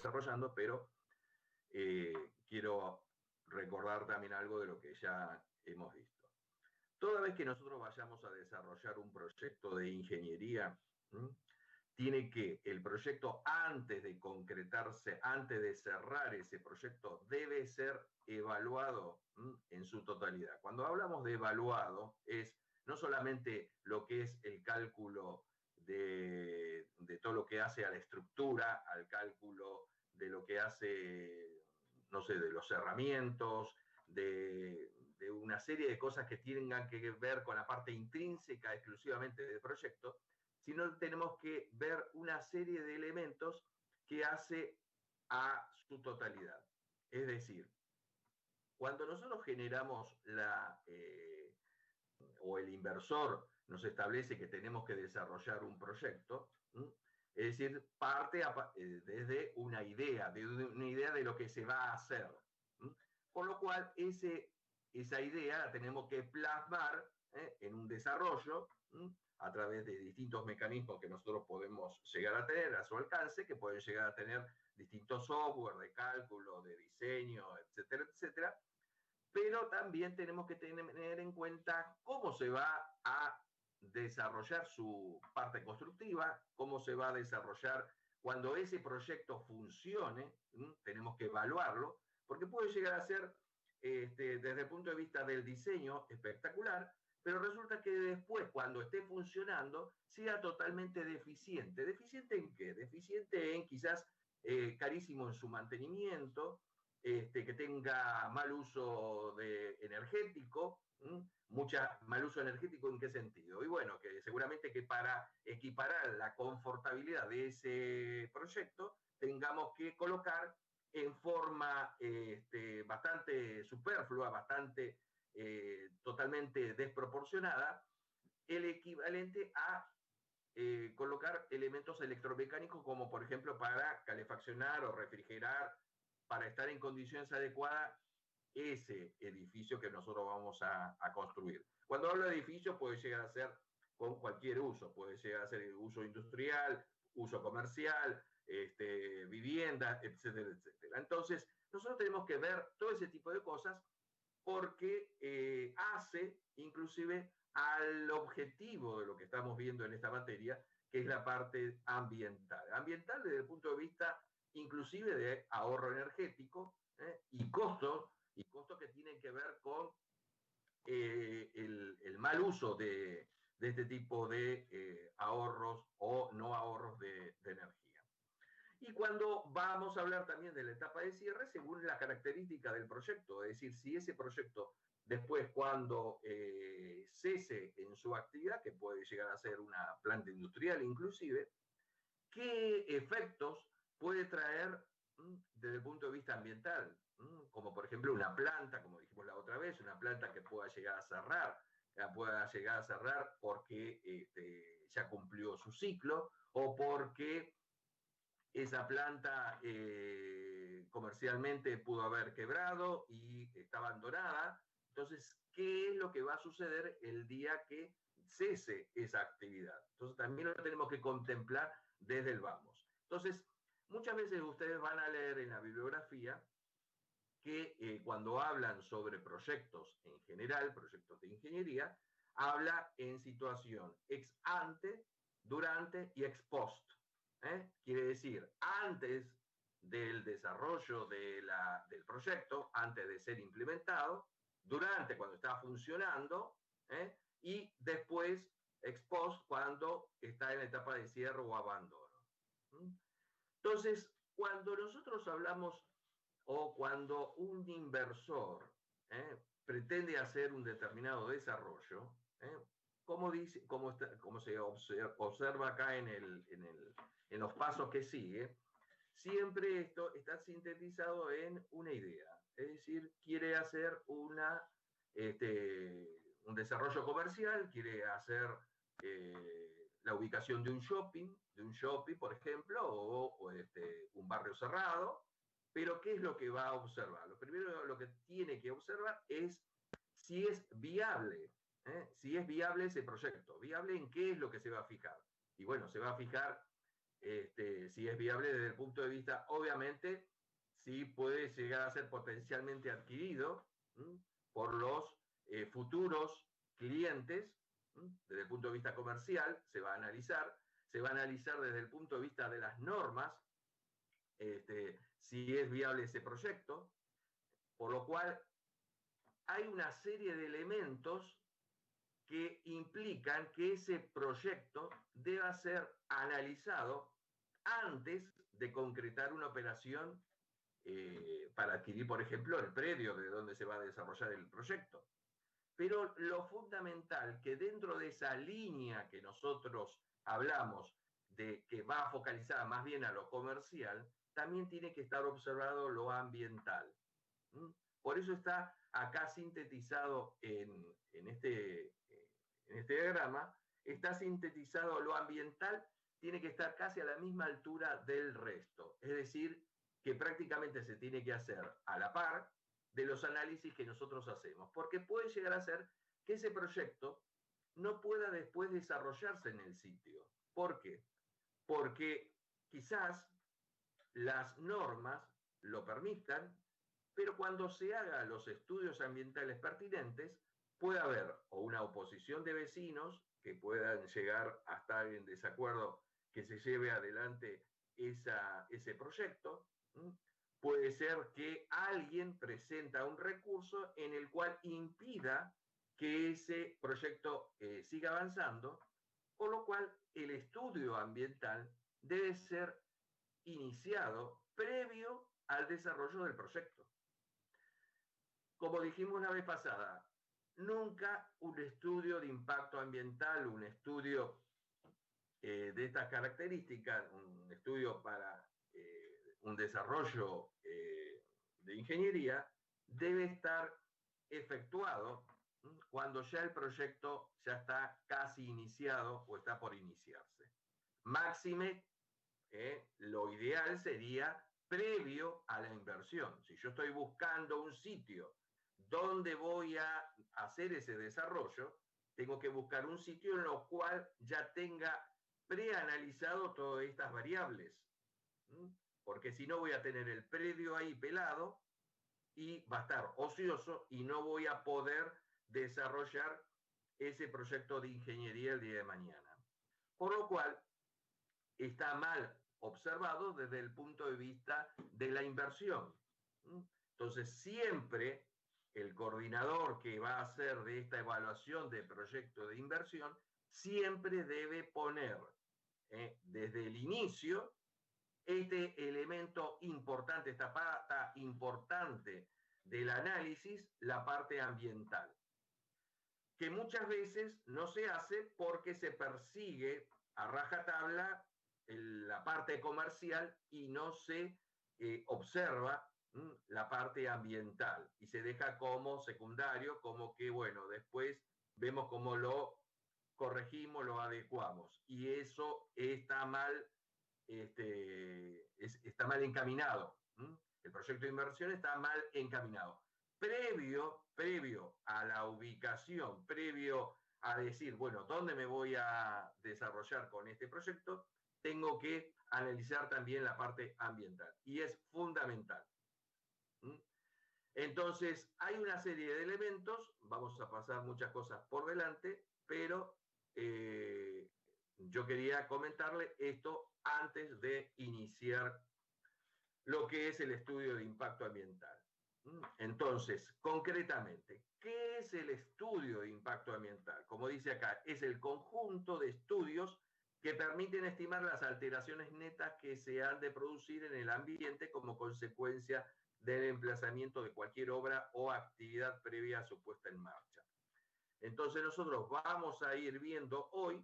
desarrollando, pero quiero recordar también algo de lo que ya hemos visto. Toda vez que nosotros vayamos a desarrollar un proyecto de ingeniería, tiene que el proyecto, antes de concretarse, antes de cerrar ese proyecto, debe ser evaluado en su totalidad. Cuando hablamos de evaluado, es no solamente lo que es el cálculo de todo lo que hace a la estructura, al cálculo de lo que hace, no sé, de los cerramientos, de una serie de cosas que tengan que ver con la parte intrínseca exclusivamente del proyecto, sino tenemos que ver una serie de elementos que hace a su totalidad. Es decir, cuando nosotros generamos o el inversor nos establece que tenemos que desarrollar un proyecto, es decir, parte desde una idea de lo que se va a hacer. Por lo cual, esa idea la tenemos que plasmar en un desarrollo a través de distintos mecanismos que nosotros podemos llegar a tener a su alcance, que pueden llegar a tener distintos software de cálculo, de diseño, etcétera, etcétera. Pero también tenemos que tener en cuenta cómo se va a desarrollar su parte constructiva, cómo se va a desarrollar cuando ese proyecto funcione, tenemos que evaluarlo, porque puede llegar a ser, desde el punto de vista del diseño, espectacular, pero resulta que después, cuando esté funcionando, sea totalmente deficiente. ¿Deficiente en qué? Deficiente en quizás carísimo en su mantenimiento, que tenga mal uso energético, mal uso energético, ¿en qué sentido? Y bueno, que seguramente que para equiparar la confortabilidad de ese proyecto tengamos que colocar en forma bastante superflua, bastante totalmente desproporcionada, el equivalente a colocar elementos electromecánicos como por ejemplo para calefaccionar o refrigerar, para estar en condiciones adecuadas ese edificio que nosotros vamos a construir. Cuando hablo de edificio puede llegar a ser con cualquier uso, puede llegar a ser uso industrial, uso comercial, vivienda, etcétera, etcétera. Entonces, nosotros tenemos que ver todo ese tipo de cosas porque hace inclusive al objetivo de lo que estamos viendo en esta materia, que es la parte ambiental. Ambiental desde el punto de vista inclusive de ahorro energético y costos que tienen que ver con el mal uso de este tipo de ahorros o no ahorros de energía. Y cuando vamos a hablar también de la etapa de cierre, según la característica del proyecto, es decir, si ese proyecto después cuando cese en su actividad, que puede llegar a ser una planta industrial inclusive, ¿qué efectos puede traer desde el punto de vista ambiental? Como por ejemplo una planta, como dijimos la otra vez, una planta que pueda llegar a cerrar porque ya cumplió su ciclo o porque esa planta comercialmente pudo haber quebrado y está abandonada. Entonces, ¿qué es lo que va a suceder el día que cese esa actividad? Entonces, también lo tenemos que contemplar desde el vamos. Entonces, muchas veces ustedes van a leer en la bibliografía que cuando hablan sobre proyectos en general, proyectos de ingeniería, habla en situación ex ante, durante y ex post. Quiere decir, antes del desarrollo del proyecto, antes de ser implementado, durante cuando está funcionando, y después ex post cuando está en la etapa de cierre o abandono. Entonces, cuando nosotros hablamos o cuando un inversor pretende hacer un determinado desarrollo, como se observa acá en los pasos que sigue, siempre esto está sintetizado en una idea. Es decir, quiere hacer un desarrollo comercial, quiere hacer la ubicación de un shopping, por ejemplo, o un barrio cerrado. Pero ¿qué es lo que va a observar? Lo primero lo que tiene que observar es si es viable, si es viable ese proyecto. ¿Viable en qué es lo que se va a fijar? Y bueno, se va a fijar si es viable desde el punto de vista, obviamente, si puede llegar a ser potencialmente adquirido por los futuros clientes, desde el punto de vista comercial, se va a analizar desde el punto de vista de las normas, si es viable ese proyecto, por lo cual hay una serie de elementos que implican que ese proyecto deba ser analizado antes de concretar una operación para adquirir, por ejemplo, el predio de donde se va a desarrollar el proyecto. Pero lo fundamental que dentro de esa línea que nosotros hablamos, de que va focalizada más bien a lo comercial, también tiene que estar observado lo ambiental. Por eso está acá sintetizado en este diagrama, está sintetizado lo ambiental, tiene que estar casi a la misma altura del resto. Es decir, que prácticamente se tiene que hacer a la par de los análisis que nosotros hacemos, porque puede llegar a ser que ese proyecto no pueda después desarrollarse en el sitio. ¿Por qué? Porque quizás las normas lo permitan, pero cuando se hagan los estudios ambientales pertinentes, puede haber o una oposición de vecinos que puedan llegar a estar en desacuerdo que se lleve adelante ese proyecto. Puede ser que alguien presenta un recurso en el cual impida que ese proyecto siga avanzando, por lo cual el estudio ambiental debe ser iniciado previo al desarrollo del proyecto. Como dijimos la vez pasada, nunca un estudio de impacto ambiental, un estudio de estas características, un estudio para un desarrollo de ingeniería, debe estar efectuado cuando ya el proyecto ya está casi iniciado o está por iniciarse. Máxime, lo ideal sería previo a la inversión. Si yo estoy buscando un sitio donde voy a hacer ese desarrollo, tengo que buscar un sitio en lo cual ya tenga preanalizado todas estas variables. Porque si no voy a tener el predio ahí pelado y va a estar ocioso y no voy a poder desarrollar ese proyecto de ingeniería el día de mañana. Por lo cual, está mal observado desde el punto de vista de la inversión. Entonces, siempre el coordinador que va a hacer de esta evaluación de proyecto de inversión, siempre debe poner desde el inicio este elemento importante, esta pata importante del análisis, la parte ambiental, que muchas veces no se hace porque se persigue a rajatabla la parte comercial y no se observa la parte ambiental y se deja como secundario, como que, bueno, después vemos cómo lo corregimos, lo adecuamos. Y eso está mal, está mal encaminado. El proyecto de inversión está mal encaminado. Previo a la ubicación, previo a decir, bueno, ¿dónde me voy a desarrollar con este proyecto? Tengo que analizar también la parte ambiental y es fundamental. Entonces, hay una serie de elementos, vamos a pasar muchas cosas por delante, pero yo quería comentarle esto antes de iniciar lo que es el estudio de impacto ambiental. Entonces, concretamente, ¿qué es el estudio de impacto ambiental? Como dice acá, es el conjunto de estudios que permiten estimar las alteraciones netas que se han de producir en el ambiente como consecuencia del emplazamiento de cualquier obra o actividad previa a su puesta en marcha. Entonces nosotros vamos a ir viendo hoy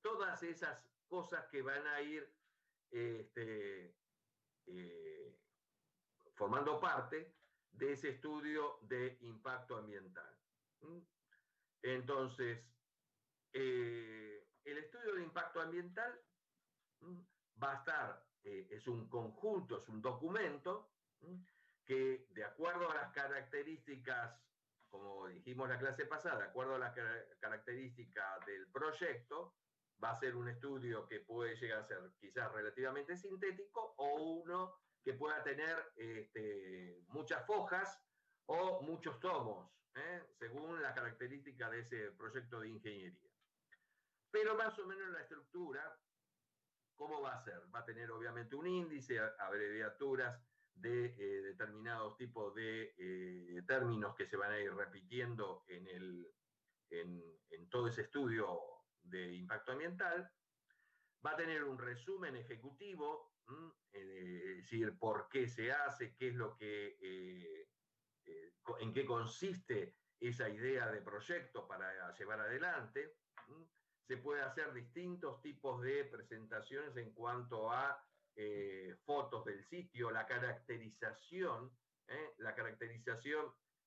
todas esas cosas que van a ir formando parte de ese estudio de impacto ambiental. Entonces, el estudio de impacto ambiental va a estar, es un conjunto, es un documento que de acuerdo a las características, como dijimos la clase pasada, de acuerdo a las características del proyecto, va a ser un estudio que puede llegar a ser quizás relativamente sintético o uno que pueda tener muchas fojas o muchos tomos, según la característica de ese proyecto de ingeniería. Pero más o menos la estructura, ¿cómo va a ser? Va a tener obviamente un índice, abreviaturas de determinados tipos de términos que se van a ir repitiendo en todo ese estudio de impacto ambiental. Va a tener un resumen ejecutivo, es decir, por qué se hace, qué es lo que, en qué consiste esa idea de proyecto para llevar adelante. Se puede hacer distintos tipos de presentaciones en cuanto a fotos del sitio, la caracterización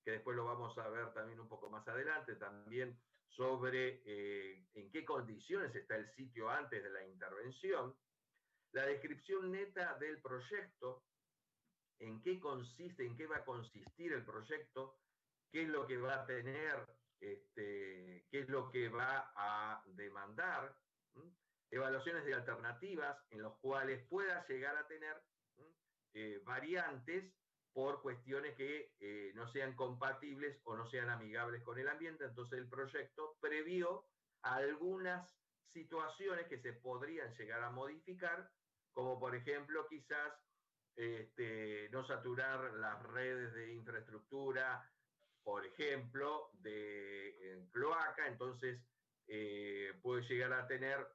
que después lo vamos a ver también un poco más adelante, también sobre en qué condiciones está el sitio antes de la intervención, la descripción neta del proyecto, en qué consiste, en qué va a consistir el proyecto, qué es lo que va a tener, qué es lo que va a demandar, evaluaciones de alternativas en los cuales pueda llegar a tener variantes por cuestiones que no sean compatibles o no sean amigables con el ambiente. Entonces el proyecto previó algunas situaciones que se podrían llegar a modificar, como por ejemplo quizás no saturar las redes de infraestructura, por ejemplo, de cloaca. Entonces puede llegar a tener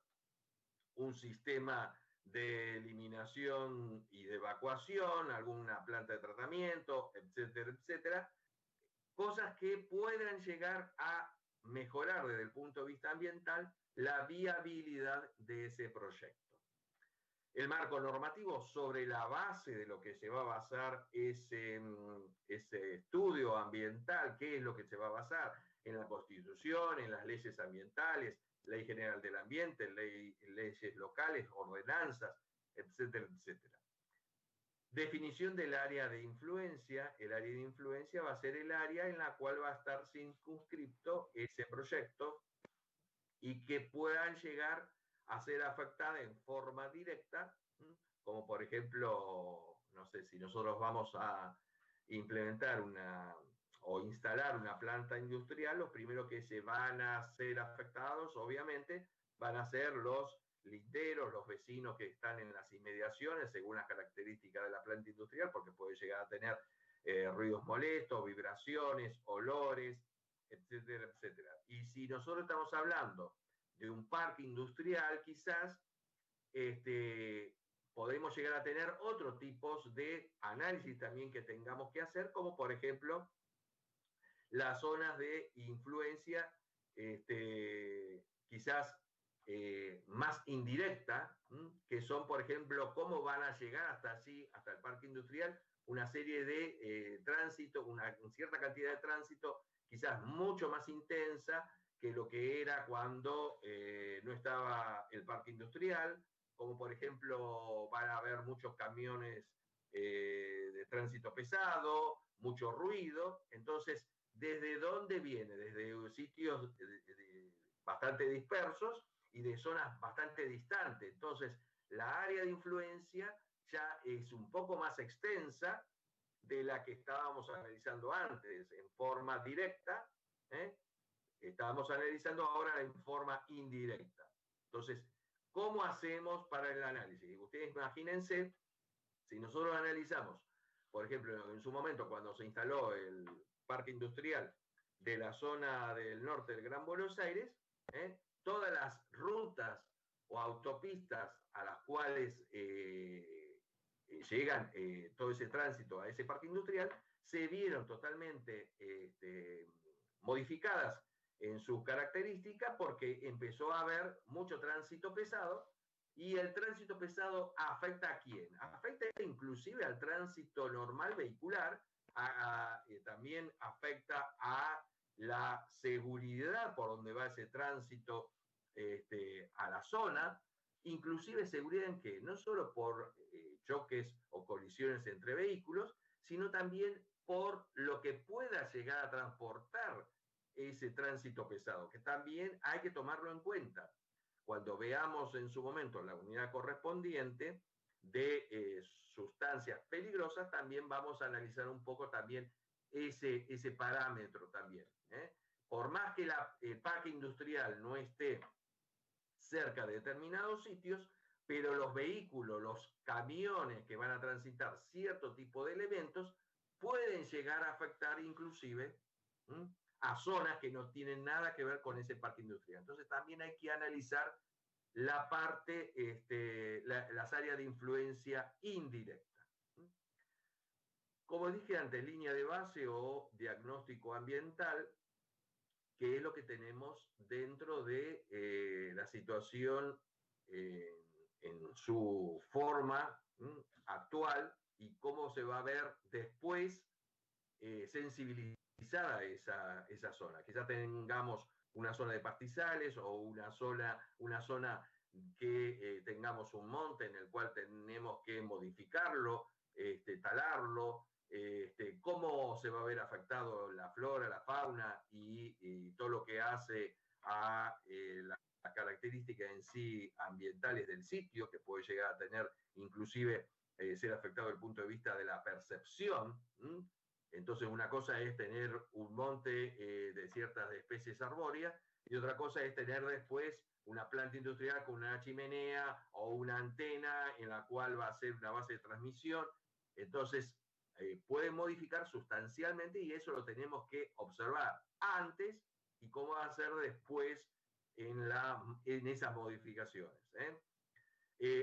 un sistema de eliminación y de evacuación, alguna planta de tratamiento, etcétera, etcétera. Cosas que puedan llegar a mejorar desde el punto de vista ambiental la viabilidad de ese proyecto. El marco normativo sobre la base de lo que se va a basar ese estudio ambiental, qué es lo que se va a basar en la Constitución, en las leyes ambientales, Ley General del Ambiente, leyes locales, ordenanzas, etcétera, etcétera. Definición del área de influencia. El área de influencia va a ser el área en la cual va a estar circunscripto ese proyecto y que puedan llegar a ser afectada en forma directa, como por ejemplo, no sé, si nosotros vamos a implementar o instalar una planta industrial, los primeros que se van a ser afectados, obviamente, van a ser los linderos, los vecinos que están en las inmediaciones, según las características de la planta industrial, porque puede llegar a tener ruidos molestos, vibraciones, olores, etcétera, etcétera. Y si nosotros estamos hablando de un parque industrial, quizás podemos llegar a tener otros tipos de análisis también que tengamos que hacer, como por ejemplo las zonas de influencia, quizás más indirecta, que son, por ejemplo, cómo van a llegar hasta allí, hasta el parque industrial, una serie de tránsito, una cierta cantidad de tránsito, quizás mucho más intensa que lo que era cuando no estaba el parque industrial, como por ejemplo van a haber muchos camiones de tránsito pesado, mucho ruido. Entonces, ¿desde dónde viene? Desde sitios bastante dispersos y de zonas bastante distantes. Entonces, la área de influencia ya es un poco más extensa de la que estábamos analizando antes, en forma directa. Estábamos analizando ahora en forma indirecta. Entonces, ¿cómo hacemos para el análisis? Ustedes imagínense, si nosotros analizamos, por ejemplo, en su momento cuando se instaló el parque industrial de la zona del norte del Gran Buenos Aires, todas las rutas o autopistas a las cuales llegan todo ese tránsito a ese parque industrial, se vieron totalmente modificadas en sus características porque empezó a haber mucho tránsito pesado. ¿Y el tránsito pesado afecta a quién? Afecta inclusive al tránsito normal vehicular, también afecta a la seguridad por donde va ese tránsito a la zona, inclusive seguridad en que no solo por choques o colisiones entre vehículos, sino también por lo que pueda llegar a transportar ese tránsito pesado, que también hay que tomarlo en cuenta. cuando veamos en su momento la unidad correspondiente de sustancias peligrosas, también vamos a analizar un poco también ese parámetro también. Por más que el parque industrial no esté cerca de determinados sitios, pero los vehículos, los camiones que van a transitar cierto tipo de elementos pueden llegar a afectar inclusive a zonas que no tienen nada que ver con ese parque industrial. Entonces también hay que analizar la parte, las áreas de influencia indirecta. Como dije antes, línea de base o diagnóstico ambiental, que es lo que tenemos dentro de la situación en su forma actual y cómo se va a ver después sensibilizada esa zona. Quizá tengamos una zona de pastizales o una zona que tengamos un monte en el cual tenemos que modificarlo, talarlo, cómo se va a ver afectado la flora, la fauna y todo lo que hace a las características en sí ambientales del sitio, que puede llegar a tener inclusive ser afectado desde el punto de vista de la percepción. Entonces una cosa es tener un monte de ciertas especies arbóreas y otra cosa es tener después una planta industrial con una chimenea o una antena en la cual va a ser una base de transmisión. Entonces, puede modificar sustancialmente y eso lo tenemos que observar antes y cómo va a ser después en esas modificaciones.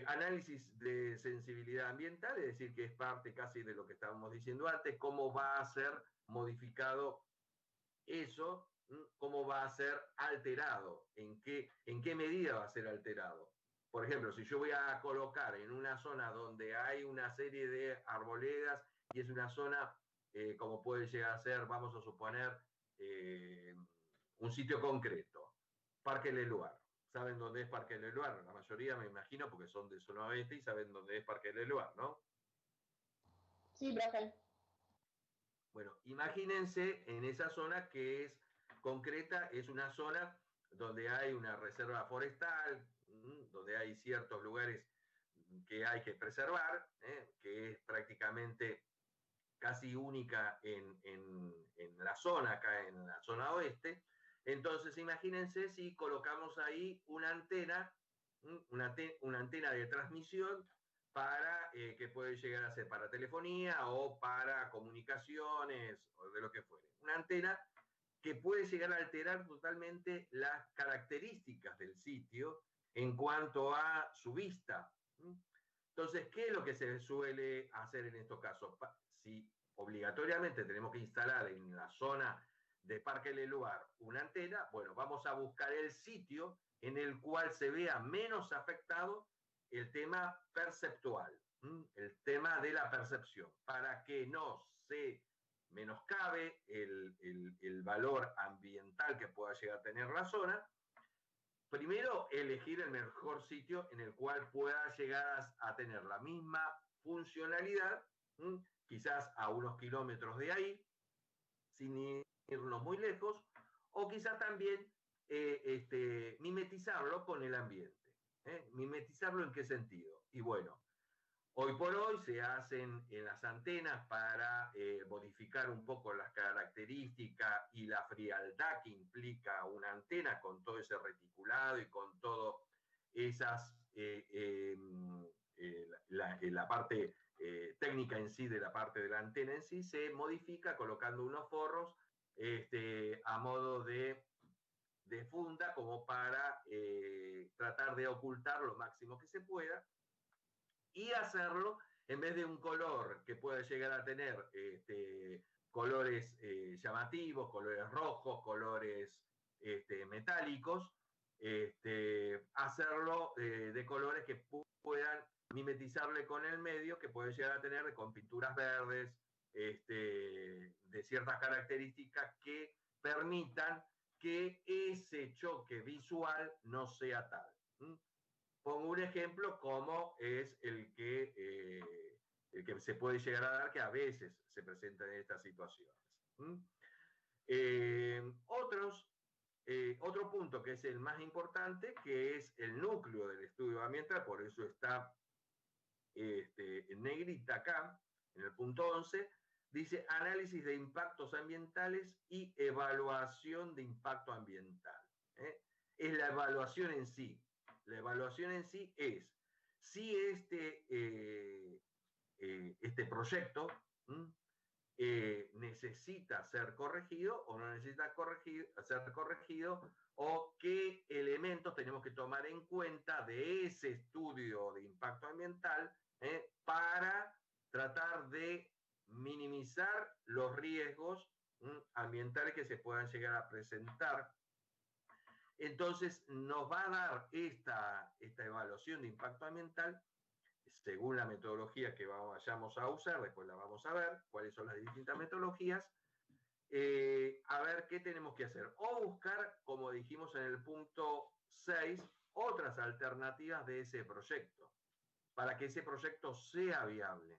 Análisis de sensibilidad ambiental, es decir, que es parte casi de lo que estábamos diciendo antes, cómo va a ser modificado eso, cómo va a ser alterado, en qué medida va a ser alterado. Por ejemplo, si yo voy a colocar en una zona donde hay una serie de arboledas y es una zona, como puede llegar a ser, vamos a suponer, un sitio concreto, Parque Leluar. ¿Saben dónde es Parque Leluar? La mayoría me imagino porque son de zona oeste y saben dónde es Parque Leluar, ¿no? Sí, profe. Bueno, imagínense en esa zona que es concreta, es una zona donde hay una reserva forestal, donde hay ciertos lugares que hay que preservar, que es prácticamente casi única en la zona, acá en la zona oeste. Entonces, imagínense si colocamos ahí una antena, una antena de transmisión para que puede llegar a ser para telefonía o para comunicaciones o de lo que fuere. Una antena que puede llegar a alterar totalmente las características del sitio en cuanto a su vista. Entonces, ¿qué es lo que se suele hacer en estos casos? Si obligatoriamente tenemos que instalar en la zona de Parque Leluar una antena, bueno, vamos a buscar el sitio en el cual se vea menos afectado el tema perceptual, el tema de la percepción, para que no se menoscabe el valor ambiental que pueda llegar a tener la zona. Primero, elegir el mejor sitio en el cual pueda llegar a tener la misma funcionalidad, quizás a unos kilómetros de ahí, sin irnos muy lejos, o quizás también mimetizarlo con el ambiente. ¿Mimetizarlo en qué sentido? Y bueno, hoy por hoy se hacen en las antenas para modificar un poco las características y la frialdad que implica una antena con todo ese reticulado y con todo esas la parte técnica en sí de la parte de la antena en sí se modifica colocando unos forros a modo de funda como para tratar de ocultar lo máximo que se pueda y hacerlo en vez de un color que pueda llegar a tener colores llamativos, colores rojos, colores metálicos, hacerlo de colores que puedan mimetizarle con el medio, que puede llegar a tener con pinturas verdes, de ciertas características que permitan que ese choque visual no sea tal. Pongo un ejemplo como es el que se puede llegar a dar, que a veces se presenta en estas situaciones. Otros Otro punto que es el más importante, que es el núcleo del estudio ambiental, por eso está en negrita acá, en el punto 11, dice análisis de impactos ambientales y evaluación de impacto ambiental. ¿Eh? Es la evaluación en sí. La evaluación en sí es si este proyecto necesita ser corregido o no necesita ser corregido, o qué elementos tenemos que tomar en cuenta de ese estudio de impacto ambiental para tratar de minimizar los riesgos ambientales que se puedan llegar a presentar. Entonces nos va a dar esta evaluación de impacto ambiental según la metodología que vayamos a usar, después la vamos a ver, cuáles son las distintas metodologías, a ver qué tenemos que hacer. O buscar, como dijimos en el punto 6, otras alternativas de ese proyecto, para que ese proyecto sea viable.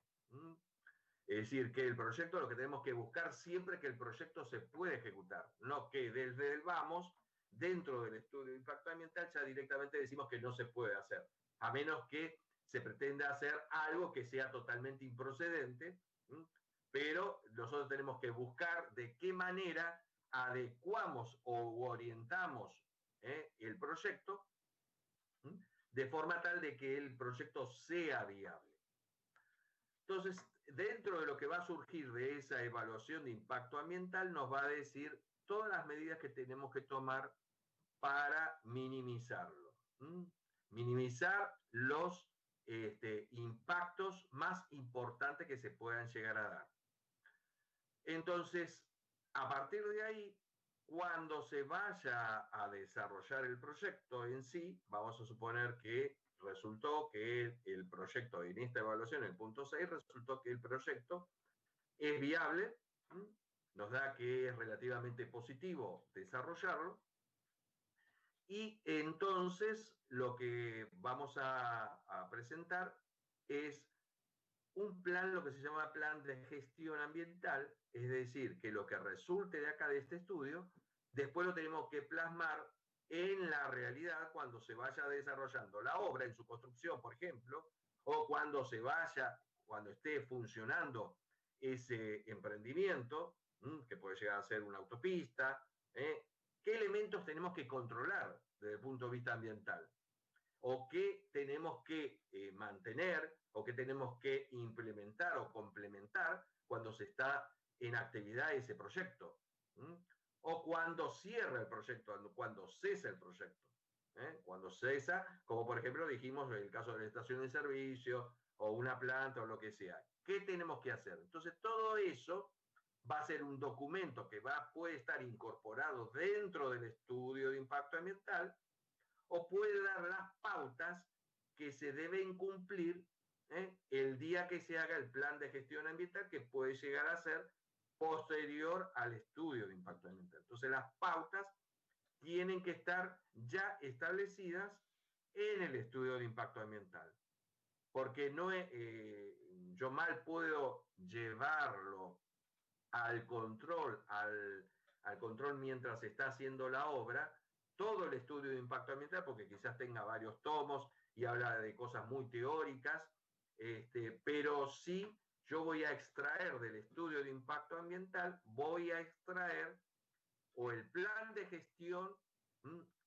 Es decir, que el proyecto, lo que tenemos que buscar siempre que el proyecto se puede ejecutar, no que desde el vamos, dentro del estudio de impacto ambiental, ya directamente decimos que no se puede hacer, a menos que se pretenda hacer algo que sea totalmente improcedente, pero nosotros tenemos que buscar de qué manera adecuamos o orientamos el proyecto de forma tal de que el proyecto sea viable. Entonces, dentro de lo que va a surgir de esa evaluación de impacto ambiental, nos va a decir todas las medidas que tenemos que tomar para minimizarlo. Minimizar los impactos más importantes que se puedan llegar a dar. Entonces, a partir de ahí, cuando se vaya a desarrollar el proyecto en sí, vamos a suponer que resultó que el proyecto, en esta evaluación, el punto 6, resultó que el proyecto es viable, nos da que es relativamente positivo desarrollarlo, y entonces lo que vamos a presentar es un plan, lo que se llama plan de gestión ambiental, es decir, que lo que resulte de acá de este estudio, después lo tenemos que plasmar en la realidad cuando se vaya desarrollando la obra en su construcción, por ejemplo, o cuando esté funcionando ese emprendimiento, que puede llegar a ser una autopista, ¿qué elementos tenemos que controlar desde el punto de vista ambiental? ¿O qué tenemos que mantener o qué tenemos que implementar o complementar cuando se está en actividad ese proyecto? O cuando cierra el proyecto, cuando cesa el proyecto. Cuando cesa, como por ejemplo dijimos en el caso de la estación de servicio o una planta o lo que sea. ¿Qué tenemos que hacer? Entonces todo eso va a ser un documento que puede estar incorporado dentro del estudio de impacto ambiental, o puede dar las pautas que se deben cumplir el día que se haga el plan de gestión ambiental, que puede llegar a ser posterior al estudio de impacto ambiental. Entonces las pautas tienen que estar ya establecidas en el estudio de impacto ambiental, porque no yo mal puedo llevarlo al control, al control mientras se está haciendo la obra, todo el estudio de impacto ambiental, porque quizás tenga varios tomos y habla de cosas muy teóricas, pero sí yo voy a extraer del estudio de impacto ambiental, voy a extraer o el plan de gestión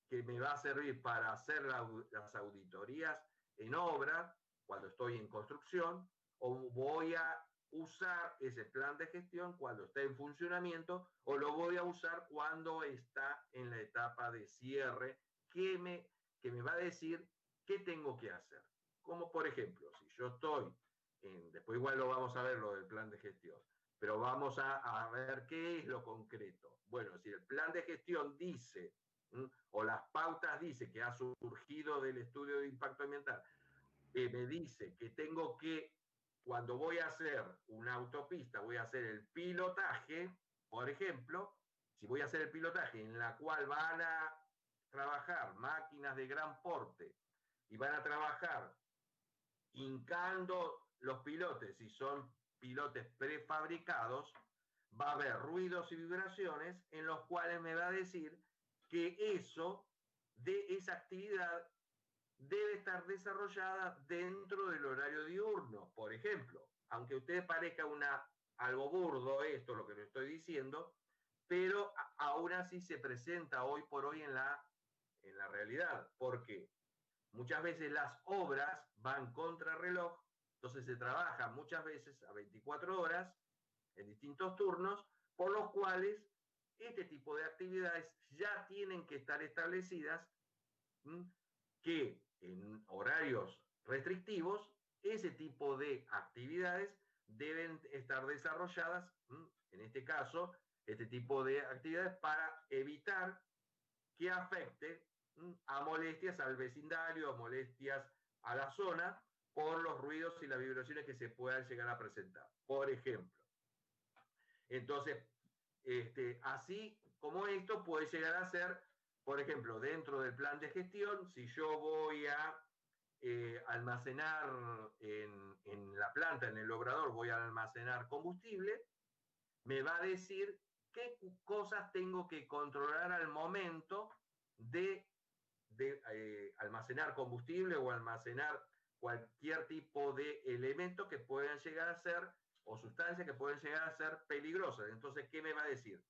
que me va a servir para hacer las auditorías en obra cuando estoy en construcción, o voy a usar ese plan de gestión cuando está en funcionamiento, o lo voy a usar cuando está en la etapa de cierre, que me va a decir qué tengo que hacer. Como por ejemplo, si yo estoy, después igual lo vamos a ver lo del plan de gestión, pero vamos a ver qué es lo concreto. Bueno, si el plan de gestión dice, o las pautas dice que ha surgido del estudio de impacto ambiental, me dice que tengo que, cuando voy a hacer una autopista, voy a hacer el pilotaje, por ejemplo, si voy a hacer el pilotaje en la cual van a trabajar máquinas de gran porte y van a trabajar hincando los pilotes, si son pilotes prefabricados, va a haber ruidos y vibraciones en los cuales me va a decir que esa actividad debe estar desarrollada dentro del horario diurno. Por ejemplo, aunque a ustedes parezca algo burdo esto, lo que les estoy diciendo, pero aún así se presenta hoy por hoy en la realidad. ¿Por qué? Muchas veces las obras van contra reloj, entonces se trabaja muchas veces a 24 horas en distintos turnos, por los cuales este tipo de actividades ya tienen que estar establecidas, que en horarios restrictivos ese tipo de actividades deben estar desarrolladas, en este caso, este tipo de actividades para evitar que afecte a molestias al vecindario, a molestias a la zona por los ruidos y las vibraciones que se puedan llegar a presentar, por ejemplo. Entonces, así como esto puede llegar a ser, por ejemplo, dentro del plan de gestión, si yo voy a almacenar en la planta, en el obrador, voy a almacenar combustible, me va a decir qué cosas tengo que controlar al momento de almacenar combustible o almacenar cualquier tipo de elemento que puedan llegar a ser o sustancias que pueden llegar a ser peligrosas. Entonces, ¿qué me va a decir?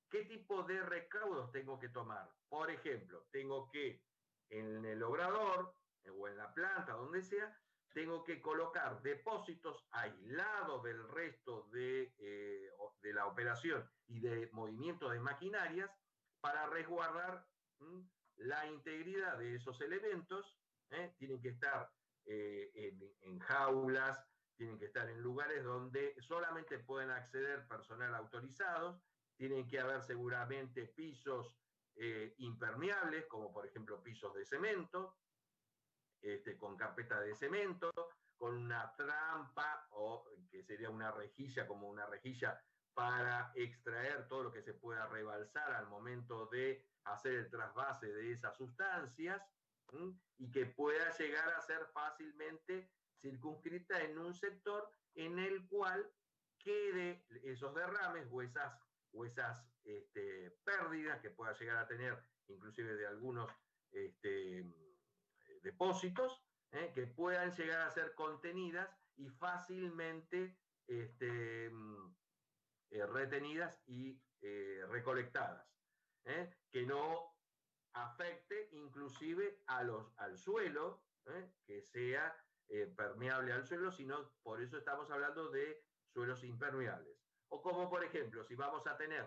¿Qué tipo de recaudos tengo que tomar? Por ejemplo, tengo que en el obrador o en la planta, donde sea, tengo que colocar depósitos aislados del resto de la operación y de movimientos de maquinarias para resguardar la integridad de esos elementos. Tienen que estar en jaulas, tienen que estar en lugares donde solamente pueden acceder personal autorizados, tienen que haber seguramente pisos impermeables, como por ejemplo pisos de cemento, con carpeta de cemento, con una trampa, o que sería una rejilla, como una rejilla para extraer todo lo que se pueda rebalsar al momento de hacer el trasvase de esas sustancias, y que pueda llegar a ser fácilmente circunscrita en un sector en el cual quede esos derrames o esas pérdidas que pueda llegar a tener inclusive de algunos depósitos, que puedan llegar a ser contenidas y fácilmente retenidas y recolectadas, que no afecte inclusive al suelo, que sea permeable al suelo, sino por eso estamos hablando de suelos impermeables. O como por ejemplo, si vamos a tener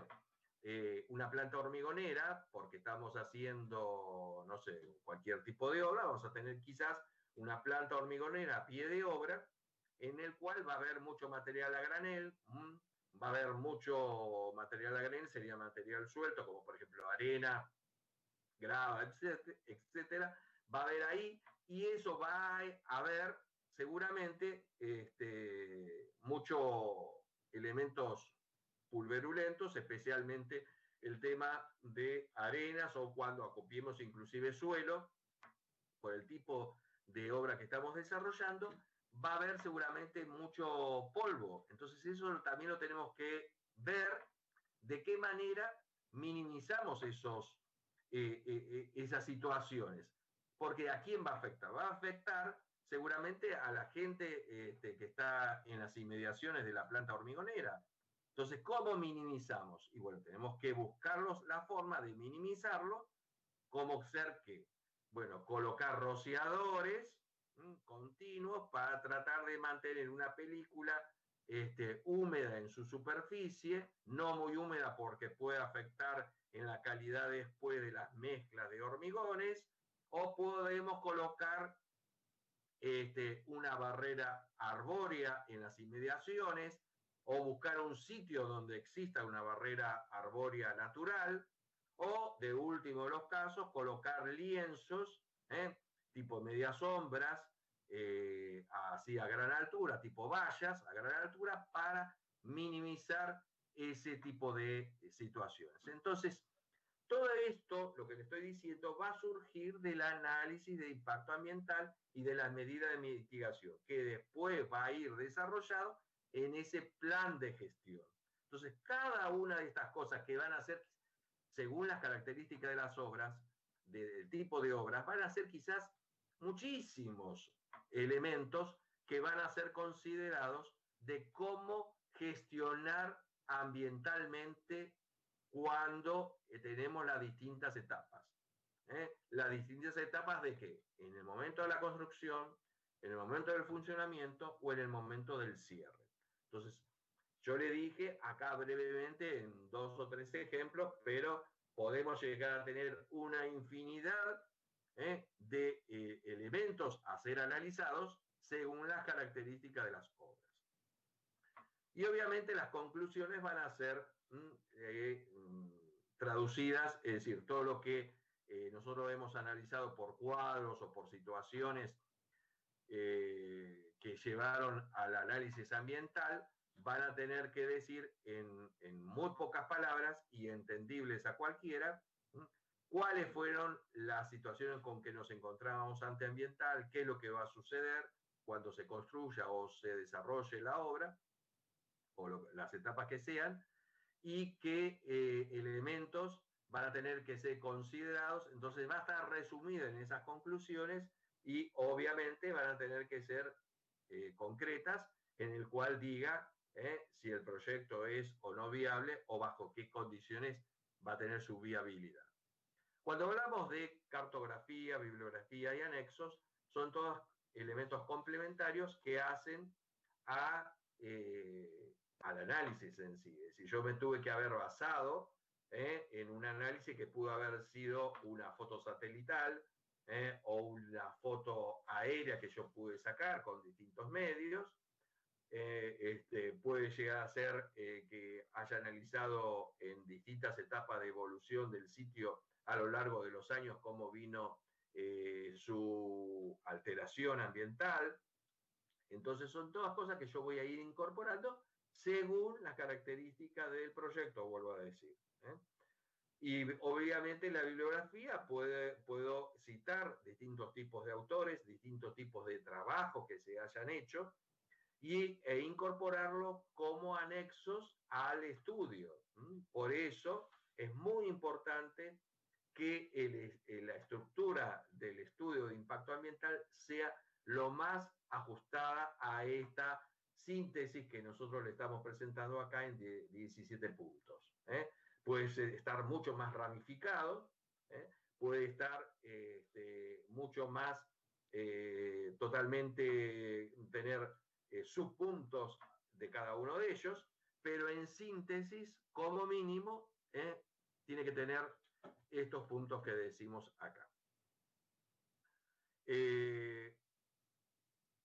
una planta hormigonera, porque estamos haciendo, no sé, cualquier tipo de obra, vamos a tener quizás una planta hormigonera a pie de obra, en el cual va a haber mucho material a granel, va a haber mucho material a granel, sería material suelto, como por ejemplo arena, grava, etcétera, va a haber ahí, y eso va a haber seguramente muchos elementos pulverulentos, especialmente el tema de arenas o cuando acopiemos inclusive suelo, por el tipo de obra que estamos desarrollando, va a haber seguramente mucho polvo. Entonces eso también lo tenemos que ver de qué manera minimizamos esas situaciones. Porque ¿a quién va a afectar? Va a afectar seguramente a la gente que está en las inmediaciones de la planta hormigonera. Entonces, ¿cómo minimizamos? Y bueno, tenemos que buscarlos la forma de minimizarlo, como ser que, bueno, colocar rociadores continuos para tratar de mantener una película húmeda en su superficie, no muy húmeda porque puede afectar en la calidad después de las mezclas de hormigones, o podemos colocar una barrera arbórea en las inmediaciones, o buscar un sitio donde exista una barrera arbórea natural, o de último de los casos, colocar lienzos, tipo medias sombras, así a gran altura, tipo vallas a gran altura, para minimizar ese tipo de situaciones. Entonces, todo esto, lo que le estoy diciendo, va a surgir del análisis de impacto ambiental y de las medidas de mitigación, que después va a ir desarrollado en ese plan de gestión. Entonces, cada una de estas cosas que van a ser, según las características de las obras, del tipo de obras, van a ser quizás muchísimos elementos que van a ser considerados de cómo gestionar ambientalmente cuando tenemos las distintas etapas. Las distintas etapas de qué? En el momento de la construcción, en el momento del funcionamiento o en el momento del cierre. Entonces, yo le dije acá brevemente en 2 o 3 ejemplos, pero podemos llegar a tener una infinidad de elementos a ser analizados según las características de las obras. Y obviamente las conclusiones van a ser traducidas, es decir, todo lo que nosotros hemos analizado por cuadros o por situaciones que llevaron al análisis ambiental, van a tener que decir en muy pocas palabras y entendibles a cualquiera, cuáles fueron las situaciones con que nos encontrábamos ante ambiental, qué es lo que va a suceder cuando se construya o se desarrolle la obra, o las etapas que sean, y qué elementos van a tener que ser considerados. Entonces va a estar resumido en esas conclusiones y obviamente van a tener que ser concretas, en el cual diga si el proyecto es o no viable o bajo qué condiciones va a tener su viabilidad. Cuando hablamos de cartografía, bibliografía y anexos, son todos elementos complementarios que hacen al análisis en sí. Es decir, yo me tuve que haber basado en un análisis que pudo haber sido una foto satelital o una foto aérea que yo pude sacar con distintos medios. Puede llegar a ser que haya analizado en distintas etapas de evolución del sitio a lo largo de los años cómo vino su alteración ambiental. Entonces son todas cosas que yo voy a ir incorporando según las características del proyecto, vuelvo a decir. Y obviamente en la bibliografía puedo citar distintos tipos de autores, distintos tipos de trabajos que se hayan hecho e incorporarlo como anexos al estudio. Por eso es muy importante que la estructura del estudio de impacto ambiental sea lo más ajustada a esta síntesis que nosotros le estamos presentando acá en 17 puntos. Puede estar mucho más ramificado, puede estar mucho más totalmente tener subpuntos de cada uno de ellos, pero en síntesis, como mínimo, tiene que tener estos puntos que decimos acá.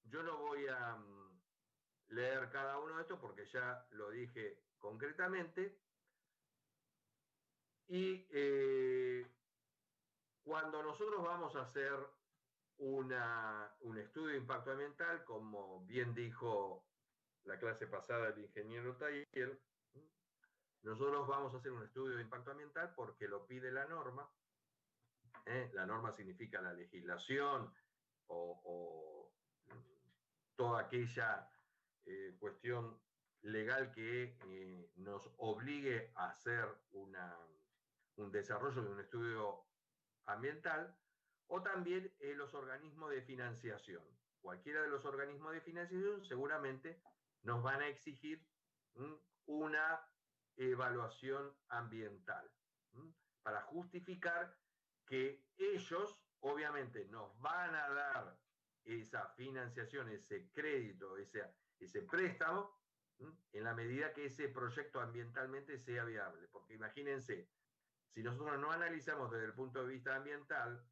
Yo no voy a leer cada uno de estos porque ya lo dije concretamente. Y cuando nosotros vamos a hacer un estudio de impacto ambiental, como bien dijo la clase pasada el ingeniero Taller, nosotros vamos a hacer un estudio de impacto ambiental porque lo pide la norma. La norma significa la legislación o toda aquella cuestión legal que nos obligue a hacer un desarrollo de un estudio ambiental, o también los organismos de financiación. Cualquiera de los organismos de financiación seguramente nos van a exigir una evaluación ambiental para justificar que ellos obviamente nos van a dar esa financiación, ese crédito, ese préstamo, en la medida que ese proyecto ambientalmente sea viable. Porque imagínense, si nosotros no analizamos desde el punto de vista ambiental,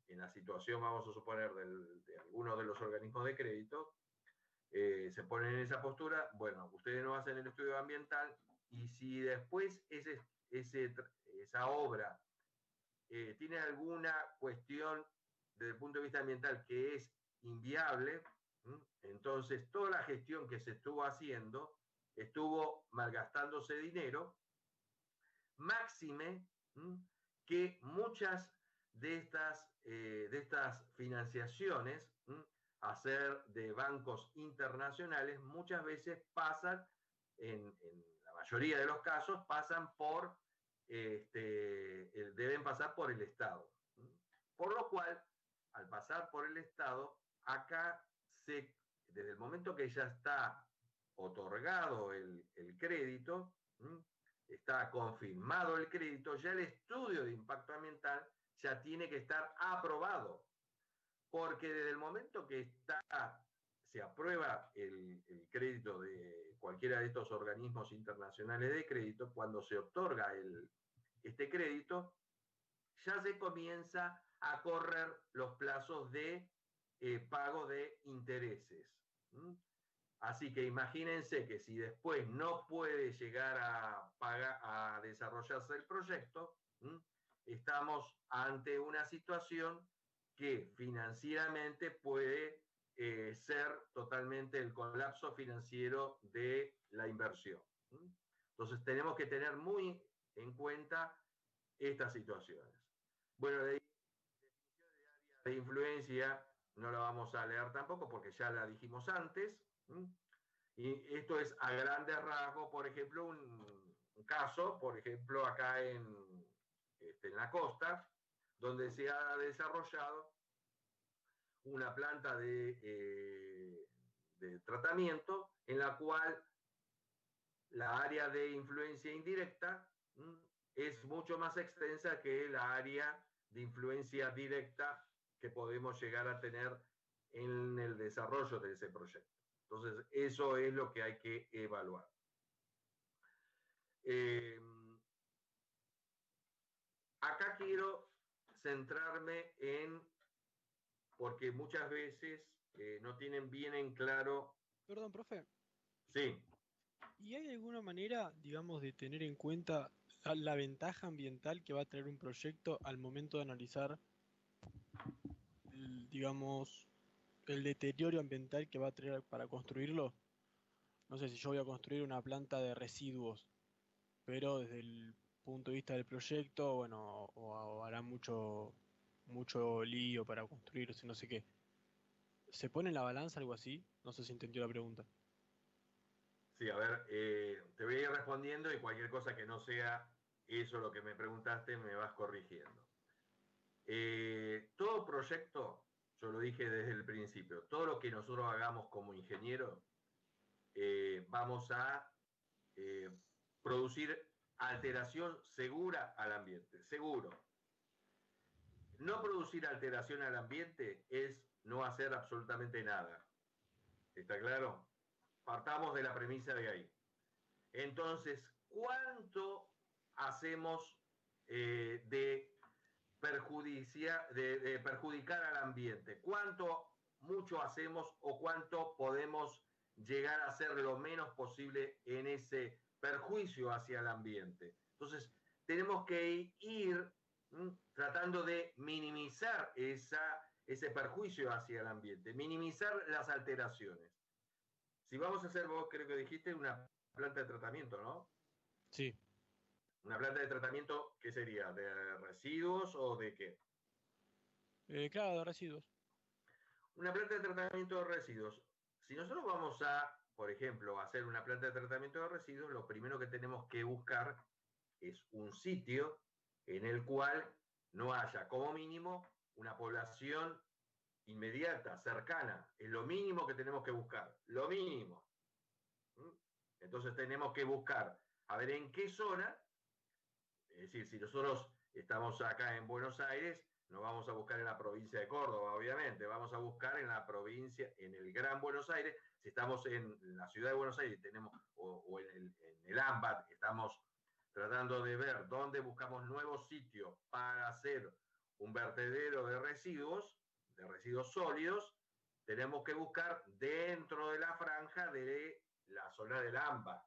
en la situación, vamos a suponer, de algunos de los organismos de crédito, se ponen en esa postura, bueno, ustedes no hacen el estudio ambiental y si después esa obra tiene alguna cuestión desde el punto de vista ambiental que es inviable, entonces toda la gestión que se estuvo haciendo estuvo malgastándose dinero, máxime que muchas de estas financiaciones a ser de bancos internacionales muchas veces pasan, en la mayoría de los casos, pasan por deben pasar por el Estado. Por lo cual, al pasar por el Estado, acá desde el momento que ya está otorgado el crédito, está confirmado el crédito, ya el estudio de impacto ambiental ya tiene que estar aprobado, porque desde el momento que se aprueba el crédito de cualquiera de estos organismos internacionales de crédito, cuando se otorga este crédito, ya se comienza a correr los plazos de pago de intereses. Así que imagínense que si después no puede llegar a desarrollarse el proyecto, estamos ante una situación que financieramente puede ser totalmente el colapso financiero de la inversión. Entonces tenemos que tener muy en cuenta estas situaciones. Bueno, la definición de área de influencia no la vamos a leer tampoco porque ya la dijimos antes. Y esto es a grandes rasgos, por ejemplo, un caso, por ejemplo, acá en la costa, donde se ha desarrollado una planta de tratamiento en la cual la área de influencia indirecta es mucho más extensa que la área de influencia directa que podemos llegar a tener en el desarrollo de ese proyecto. Entonces, eso es lo que hay que evaluar. Acá quiero centrarme porque muchas veces no tienen bien en claro. Perdón, profe. Sí. ¿Y hay alguna manera, digamos, de tener en cuenta la ventaja ambiental que va a traer un proyecto al momento de analizar, digamos, el deterioro ambiental que va a traer para construirlo? No sé, si yo voy a construir una planta de residuos, pero desde el punto de vista del proyecto, bueno, o hará mucho lío para construirse, no sé qué. ¿Se pone en la balanza algo así? No sé si entendió la pregunta. Sí, a ver, te voy a ir respondiendo y cualquier cosa que no sea eso lo que me preguntaste, me vas corrigiendo. Todo proyecto, yo lo dije desde el principio, todo lo que nosotros hagamos como ingenieros, vamos a producir alteración segura al ambiente, seguro. No producir alteración al ambiente es no hacer absolutamente nada. ¿Está claro? Partamos de la premisa de ahí. Entonces, ¿cuánto hacemos de perjudicar al ambiente? ¿Cuánto mucho hacemos o cuánto podemos llegar a hacer lo menos posible en ese perjuicio hacia el ambiente? Entonces, tenemos que ir tratando de minimizar ese perjuicio hacia el ambiente, minimizar las alteraciones. Si vamos a hacer, vos creo que dijiste, una planta de tratamiento, ¿no? Sí. ¿Una planta de tratamiento qué sería? ¿De residuos o de qué? Claro, de residuos. Una planta de tratamiento de residuos. Si nosotros vamos a, por ejemplo, hacer una planta de tratamiento de residuos, lo primero que tenemos que buscar es un sitio en el cual no haya, como mínimo, una población inmediata, cercana. Es lo mínimo que tenemos que buscar. Lo mínimo. Entonces tenemos que buscar, a ver en qué zona, es decir, si nosotros estamos acá en Buenos Aires, no vamos a buscar en la provincia de Córdoba, obviamente, vamos a buscar en la provincia, en el Gran Buenos Aires. Si estamos en la ciudad de Buenos Aires tenemos, o en el AMBAT, estamos tratando de ver dónde buscamos nuevos sitios para hacer un vertedero de residuos sólidos, tenemos que buscar dentro de la franja de la zona del AMBA.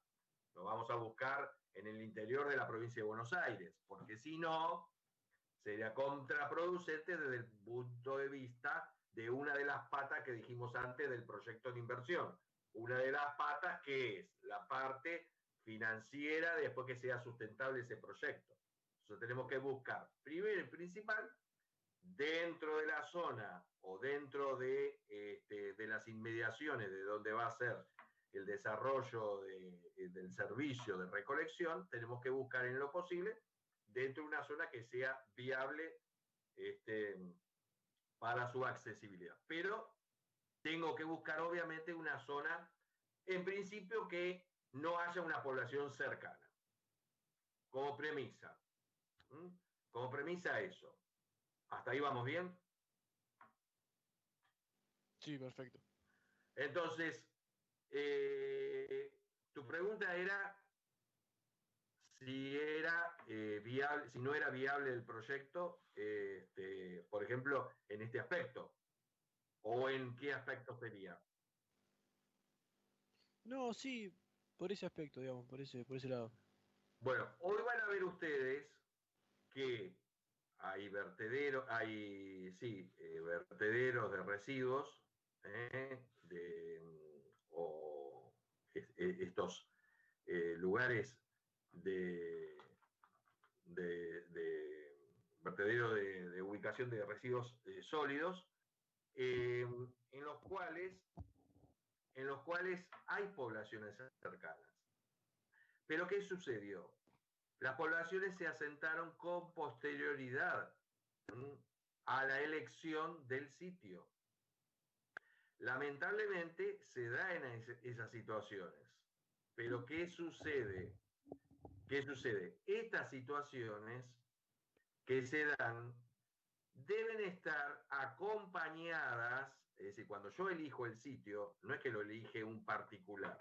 Lo vamos a buscar en el interior de la provincia de Buenos Aires, porque si no, sería contraproducente desde el punto de vista de una de las patas que dijimos antes del proyecto de inversión. Una de las patas que es la parte financiera después que sea sustentable ese proyecto. Entonces tenemos que buscar, primero y principal, dentro de la zona o dentro de las inmediaciones de donde va a ser el desarrollo del servicio de recolección, tenemos que buscar en lo posible dentro de una zona que sea viable para su accesibilidad. Pero tengo que buscar obviamente una zona, en principio, que no haya una población cercana, como premisa. ¿Mm? Como premisa eso. ¿Hasta ahí vamos bien? Sí, perfecto. Entonces, tu pregunta era si era viable, si no era viable el proyecto, por ejemplo, en este aspecto, o en qué aspecto sería. No, sí, por ese aspecto, digamos, por ese lado. Bueno, hoy van a ver ustedes que hay vertederos, vertederos de residuos, o estos lugares de, de vertedero de ubicación de residuos sólidos, eh, en los cuales hay poblaciones cercanas. Pero ¿qué sucedió? Las poblaciones se asentaron con posterioridad a la elección del sitio. Lamentablemente se da en esas situaciones. Pero ¿qué sucede? ¿Qué sucede? Estas situaciones que se dan deben estar acompañadas, es decir, cuando yo elijo el sitio, no es que lo elige un particular,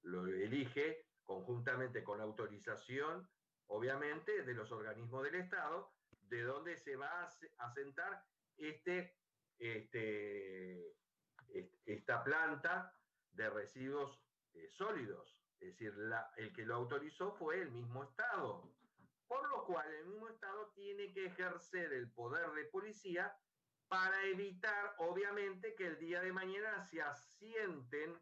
lo elige conjuntamente con la autorización, obviamente, de los organismos del Estado, de donde se va a asentar esta planta de residuos sólidos. Es decir, el que lo autorizó fue el mismo Estado. Por lo cual el mismo Estado tiene que ejercer el poder de policía para evitar, obviamente, que el día de mañana se asienten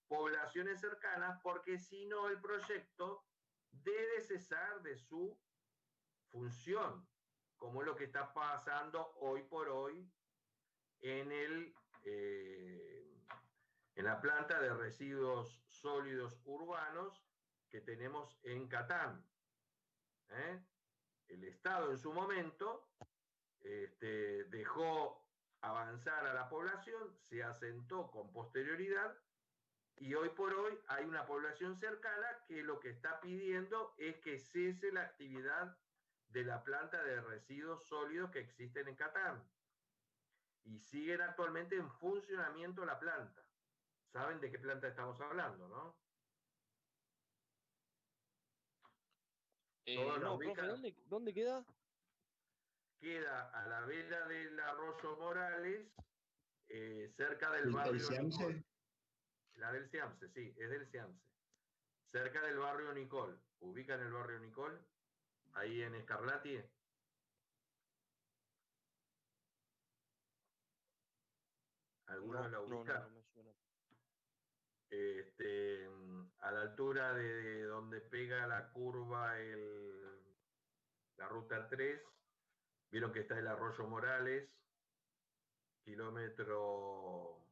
poblaciones cercanas, porque si no el proyecto debe cesar de su función, como es lo que está pasando hoy por hoy en, en la planta de residuos sólidos urbanos que tenemos en Catán. El Estado en su momento dejó avanzar a la población, se asentó con posterioridad y hoy por hoy hay una población cercana que lo que está pidiendo es que cese la actividad de la planta de residuos sólidos que existen en Catán y siguen actualmente en funcionamiento la planta. ¿Saben de qué planta estamos hablando, no? ¿Todos la No, profe, ubican? ¿dónde queda? Queda a la vera del arroyo Morales, cerca del ¿El barrio Ciamse? Nicol. La del Ciamse, sí, es del Ciamse. Cerca del barrio Nicol. ¿Ubican el barrio Nicol? Ahí en Escarlati. ¿Alguno la ubica? No me suena. A la altura de donde pega la curva la ruta 3, vieron que está el arroyo Morales, kilómetro,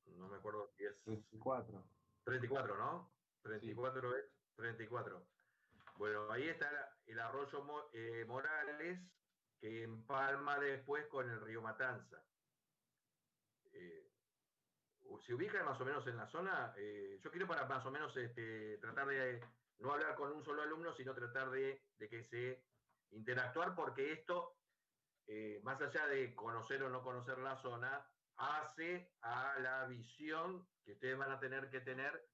no me acuerdo si es 34. 34, ¿no? 34 Sí. es 34. Bueno, ahí está el arroyo Morales, que empalma después con el río Matanza. Se ubica más o menos en la zona. Yo quiero para más o menos tratar de no hablar con un solo alumno, sino tratar de que se interactuar, porque esto, más allá de conocer o no conocer la zona, hace a la visión que ustedes van a tener que tener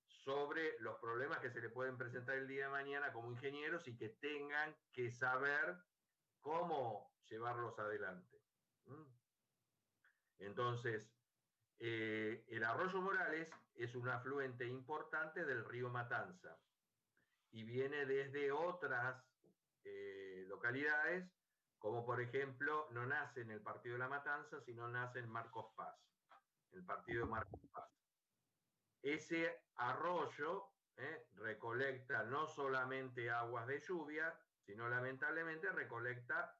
sobre los problemas que se le pueden presentar el día de mañana como ingenieros y que tengan que saber cómo llevarlos adelante. Entonces, el arroyo Morales es un afluente importante del río Matanza y viene desde otras localidades, como por ejemplo, no nace en el partido de La Matanza, sino nace en Marcos Paz, el partido de Marcos Paz. Ese arroyo recolecta no solamente aguas de lluvia, sino lamentablemente recolecta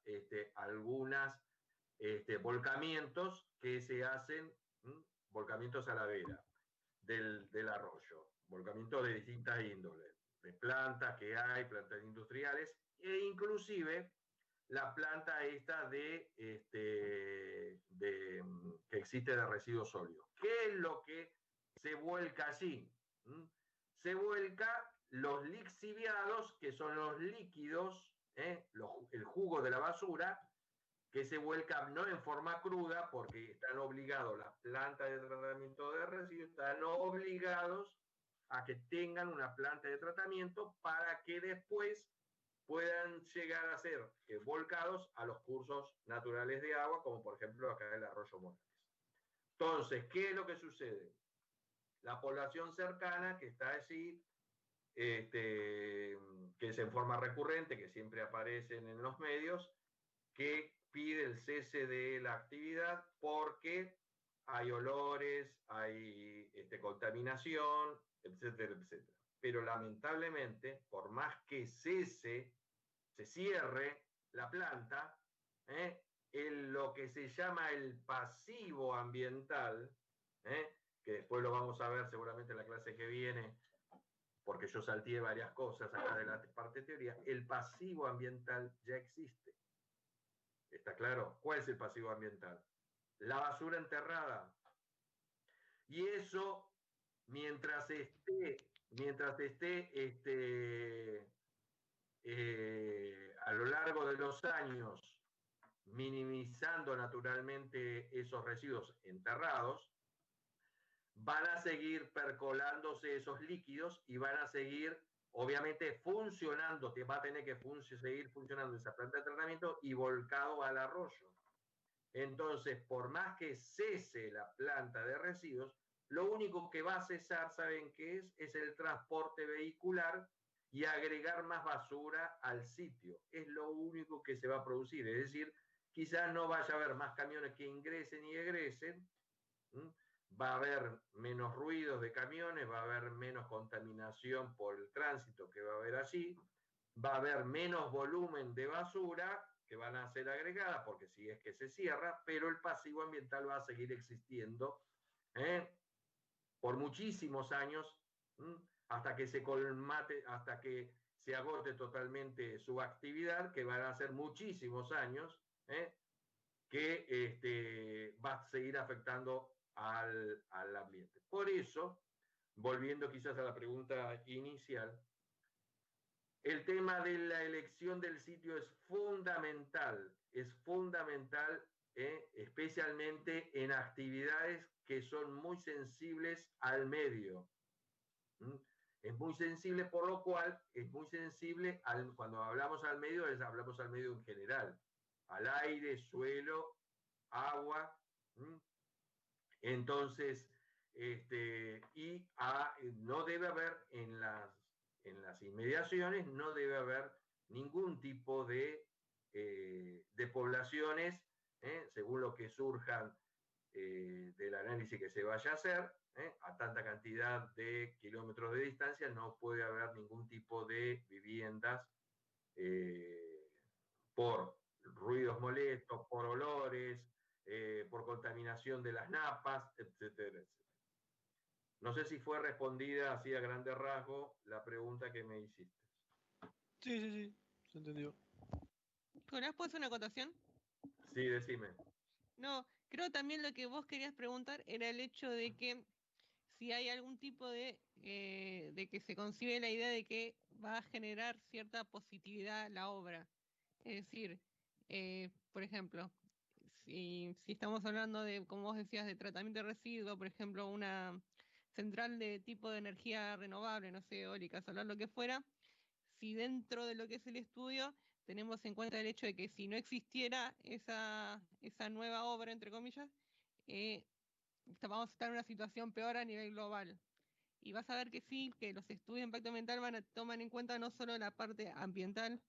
algunas volcamientos que se hacen, volcamientos a la vera del arroyo, volcamientos de distintas índoles, de plantas que hay, plantas industriales, e inclusive la planta esta que existe de residuos sólidos. ¿Qué es lo que se vuelca allí? Se vuelca los lixiviados, que son los líquidos, el jugo de la basura, que se vuelca no en forma cruda, porque están obligados, las plantas de tratamiento de residuos están obligados a que tengan una planta de tratamiento para que después puedan llegar a ser volcados a los cursos naturales de agua, como por ejemplo acá el arroyo Morales. Entonces, ¿qué es lo que sucede? La población cercana que está allí, que es en forma recurrente, que siempre aparecen en los medios, que pide el cese de la actividad porque hay olores, hay contaminación, etcétera, etcétera. Pero lamentablemente, por más que se cierre la planta, lo que se llama el pasivo ambiental, que después lo vamos a ver seguramente en la clase que viene, porque yo salteé varias cosas acá de la parte de teoría, el pasivo ambiental ya existe. ¿Está claro? ¿Cuál es el pasivo ambiental? La basura enterrada. Y eso, mientras esté a lo largo de los años minimizando naturalmente esos residuos enterrados, van a seguir percolándose esos líquidos y van a seguir, obviamente, funcionando, que va a tener que seguir funcionando esa planta de tratamiento y volcado al arroyo. Entonces, por más que cese la planta de residuos, lo único que va a cesar, ¿saben qué es? Es el transporte vehicular y agregar más basura al sitio. Es lo único que se va a producir. Es decir, quizás no vaya a haber más camiones que ingresen y egresen, va a haber menos ruidos de camiones, va a haber menos contaminación por el tránsito que va a haber allí, va a haber menos volumen de basura que van a ser agregadas, porque si es que se cierra, pero el pasivo ambiental va a seguir existiendo por muchísimos años, hasta que se colmate, hasta que se agote totalmente su actividad, que van a ser muchísimos años, que va a seguir afectando al ambiente. Por eso, volviendo quizás a la pregunta inicial, el tema de la elección del sitio es fundamental, especialmente en actividades que son muy sensibles al medio. Es muy sensible, por lo cual es muy sensible, cuando hablamos al medio, hablamos al medio en general, al aire, suelo, agua. Entonces, no debe haber en las inmediaciones, no debe haber ningún tipo de poblaciones, según lo que surjan del análisis que se vaya a hacer, a tanta cantidad de kilómetros de distancia, no puede haber ningún tipo de viviendas por ruidos molestos, por olores, por contaminación de las napas, etcétera, etcétera. No sé si fue respondida así a grande rasgo la pregunta que me hiciste. Sí, se entendió. ¿Nicolás, puedo hacer una acotación? Sí, decime. No, creo también lo que vos querías preguntar era el hecho de que si hay algún tipo de que se concibe la idea de que va a generar cierta positividad la obra. Es decir, por ejemplo, si estamos hablando de, como vos decías, de tratamiento de residuos, por ejemplo, una central de tipo de energía renovable, no sé, eólica, solar, lo que fuera, si dentro de lo que es el estudio tenemos en cuenta el hecho de que si no existiera esa nueva obra, entre comillas, vamos a estar en una situación peor a nivel global. Y vas a ver que sí, que los estudios de impacto ambiental toman en cuenta no solo la parte ambiental,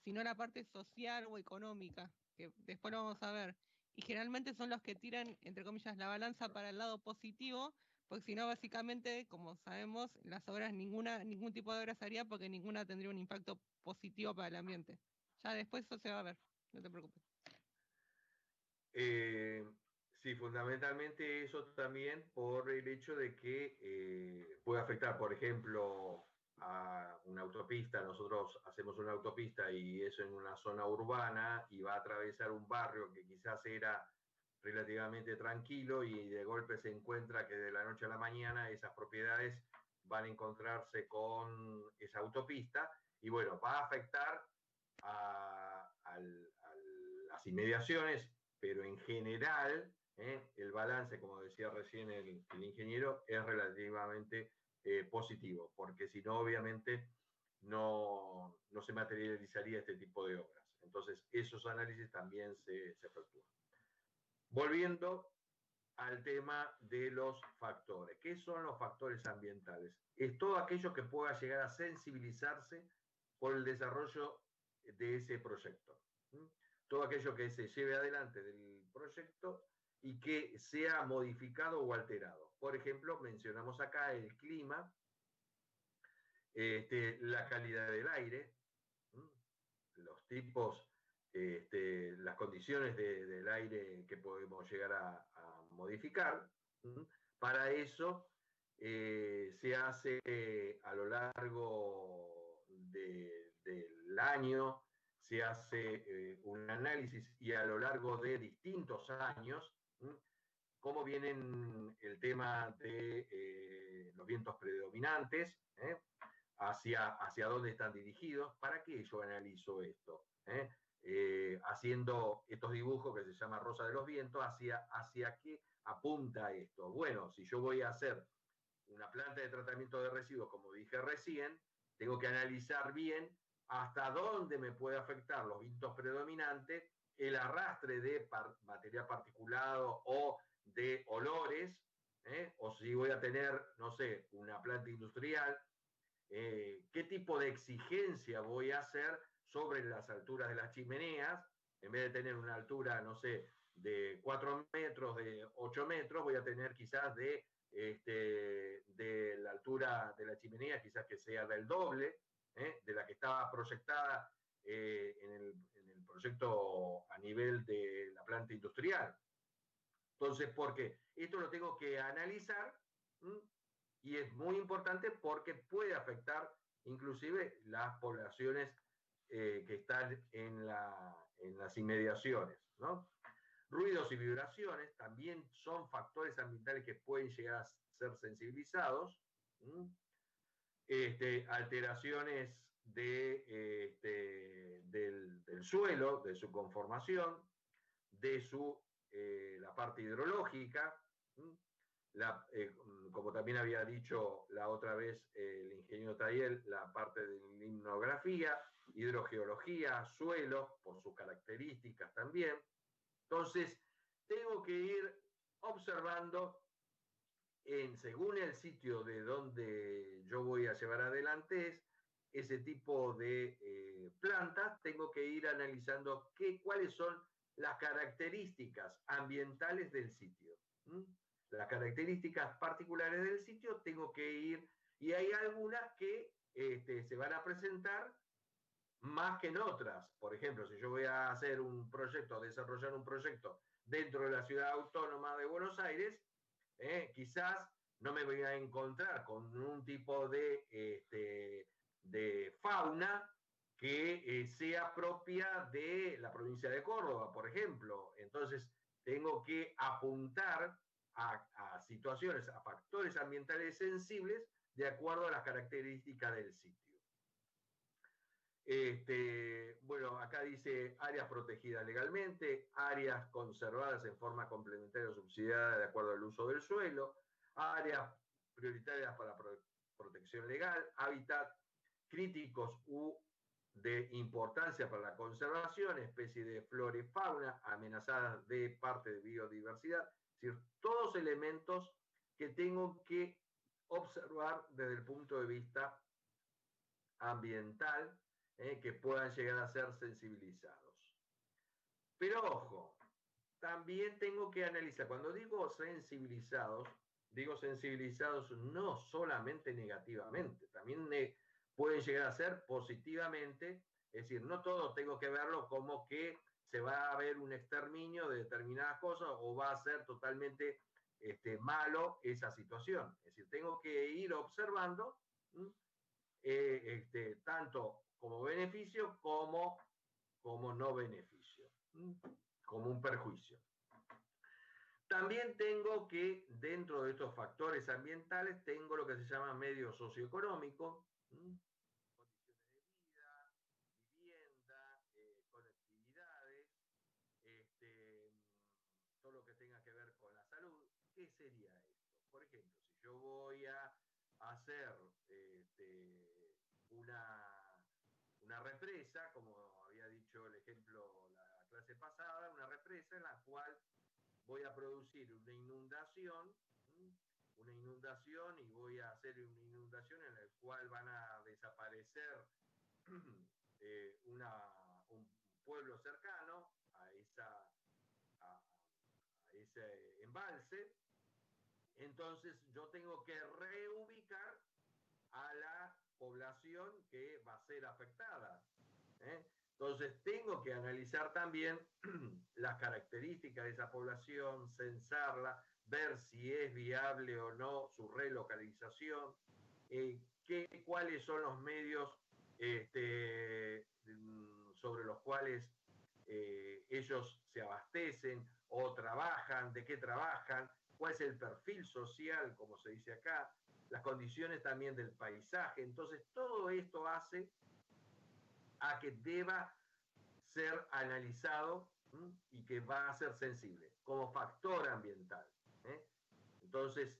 sino la parte social o económica, que después lo vamos a ver. Y generalmente son los que tiran, entre comillas, la balanza para el lado positivo, porque si no, básicamente, como sabemos, las obras, ningún tipo de obra se haría porque ninguna tendría un impacto positivo para el ambiente. Ya después eso se va a ver, no te preocupes. Sí, fundamentalmente eso también por el hecho de que puede afectar, por ejemplo, a una autopista, nosotros hacemos una autopista y eso en una zona urbana y va a atravesar un barrio que quizás era relativamente tranquilo y de golpe se encuentra que de la noche a la mañana esas propiedades van a encontrarse con esa autopista y bueno, va a afectar a las inmediaciones, pero en general el balance, como decía recién el ingeniero, es relativamente positivo, porque si no, obviamente, no se materializaría este tipo de obras. Entonces, esos análisis también se efectúan. Volviendo al tema de los factores. ¿Qué son los factores ambientales? Es todo aquello que pueda llegar a sensibilizarse por el desarrollo de ese proyecto. Todo aquello que se lleve adelante del proyecto y que sea modificado o alterado. Por ejemplo, mencionamos acá el clima, la calidad del aire, los tipos, las condiciones del aire que podemos llegar a modificar. Para eso se hace a lo largo del año, se hace un análisis y a lo largo de distintos años, cómo vienen el tema de los vientos predominantes, hacia dónde están dirigidos. ¿Para qué yo analizo esto? Haciendo estos dibujos que se llama Rosa de los Vientos, hacia qué apunta esto. Bueno, si yo voy a hacer una planta de tratamiento de residuos, como dije recién, tengo que analizar bien hasta dónde me puede afectar los vientos predominantes, el arrastre de material particulado o de olores, o si voy a tener, no sé, una planta industrial, qué tipo de exigencia voy a hacer sobre las alturas de las chimeneas. En vez de tener una altura, no sé, de 4 metros, de 8 metros, voy a tener quizás de la altura de la chimenea, quizás que sea del doble de la que estaba proyectada en el proyecto a nivel de la planta industrial. Entonces, ¿por qué? Esto lo tengo que analizar, y es muy importante porque puede afectar inclusive las poblaciones que están en las inmediaciones, ¿no? Ruidos y vibraciones también son factores ambientales que pueden llegar a ser sensibilizados. Alteraciones del suelo, de su conformación, de la parte hidrológica, como también había dicho la otra vez el ingeniero Tayel, la parte de limnografía, hidrogeología, suelo, por sus características también. Entonces, tengo que ir observando según el sitio de donde yo voy a llevar adelante ese tipo de plantas, tengo que ir analizando cuáles son las características ambientales del sitio. Las características particulares del sitio tengo que ir, y hay algunas que se van a presentar más que en otras. Por ejemplo, si yo voy a hacer un proyecto, desarrollar un proyecto dentro de la ciudad autónoma de Buenos Aires, quizás no me voy a encontrar con un tipo de fauna que sea propia de la provincia de Córdoba, por ejemplo. Entonces, tengo que apuntar a situaciones, a factores ambientales sensibles de acuerdo a las características del sitio. Bueno, acá dice áreas protegidas legalmente, áreas conservadas en forma complementaria o subsidiada de acuerdo al uso del suelo, áreas prioritarias para protección legal, hábitat críticos u de importancia para la conservación, especies de flora y fauna amenazadas de parte de biodiversidad, es decir, todos elementos que tengo que observar desde el punto de vista ambiental, que puedan llegar a ser sensibilizados. Pero ojo, también tengo que analizar, cuando digo sensibilizados no solamente negativamente, también pueden llegar a ser positivamente, es decir, no todo tengo que verlo como que se va a ver un exterminio de determinadas cosas o va a ser totalmente malo esa situación. Es decir, tengo que ir observando tanto como beneficio como no beneficio, como un perjuicio. También tengo que, dentro de estos factores ambientales, tengo lo que se llama medio socioeconómico, condiciones de vida, vivienda, conectividades, todo lo que tenga que ver con la salud. ¿Qué sería esto? Por ejemplo, si yo voy a hacer una represa, como había dicho el ejemplo la clase pasada, una represa en la cual voy a producir una inundación y voy a hacer una inundación en la cual van a desaparecer un pueblo cercano a ese embalse. Entonces yo tengo que reubicar a la población que va a ser afectada. Entonces tengo que analizar también las características de esa población, censarla, ver si es viable o no su relocalización, cuáles son los medios sobre los cuales ellos se abastecen o trabajan, de qué trabajan, cuál es el perfil social, como se dice acá, las condiciones también del paisaje. Entonces, todo esto hace a que deba ser analizado y que va a ser sensible como factor ambiental. Entonces,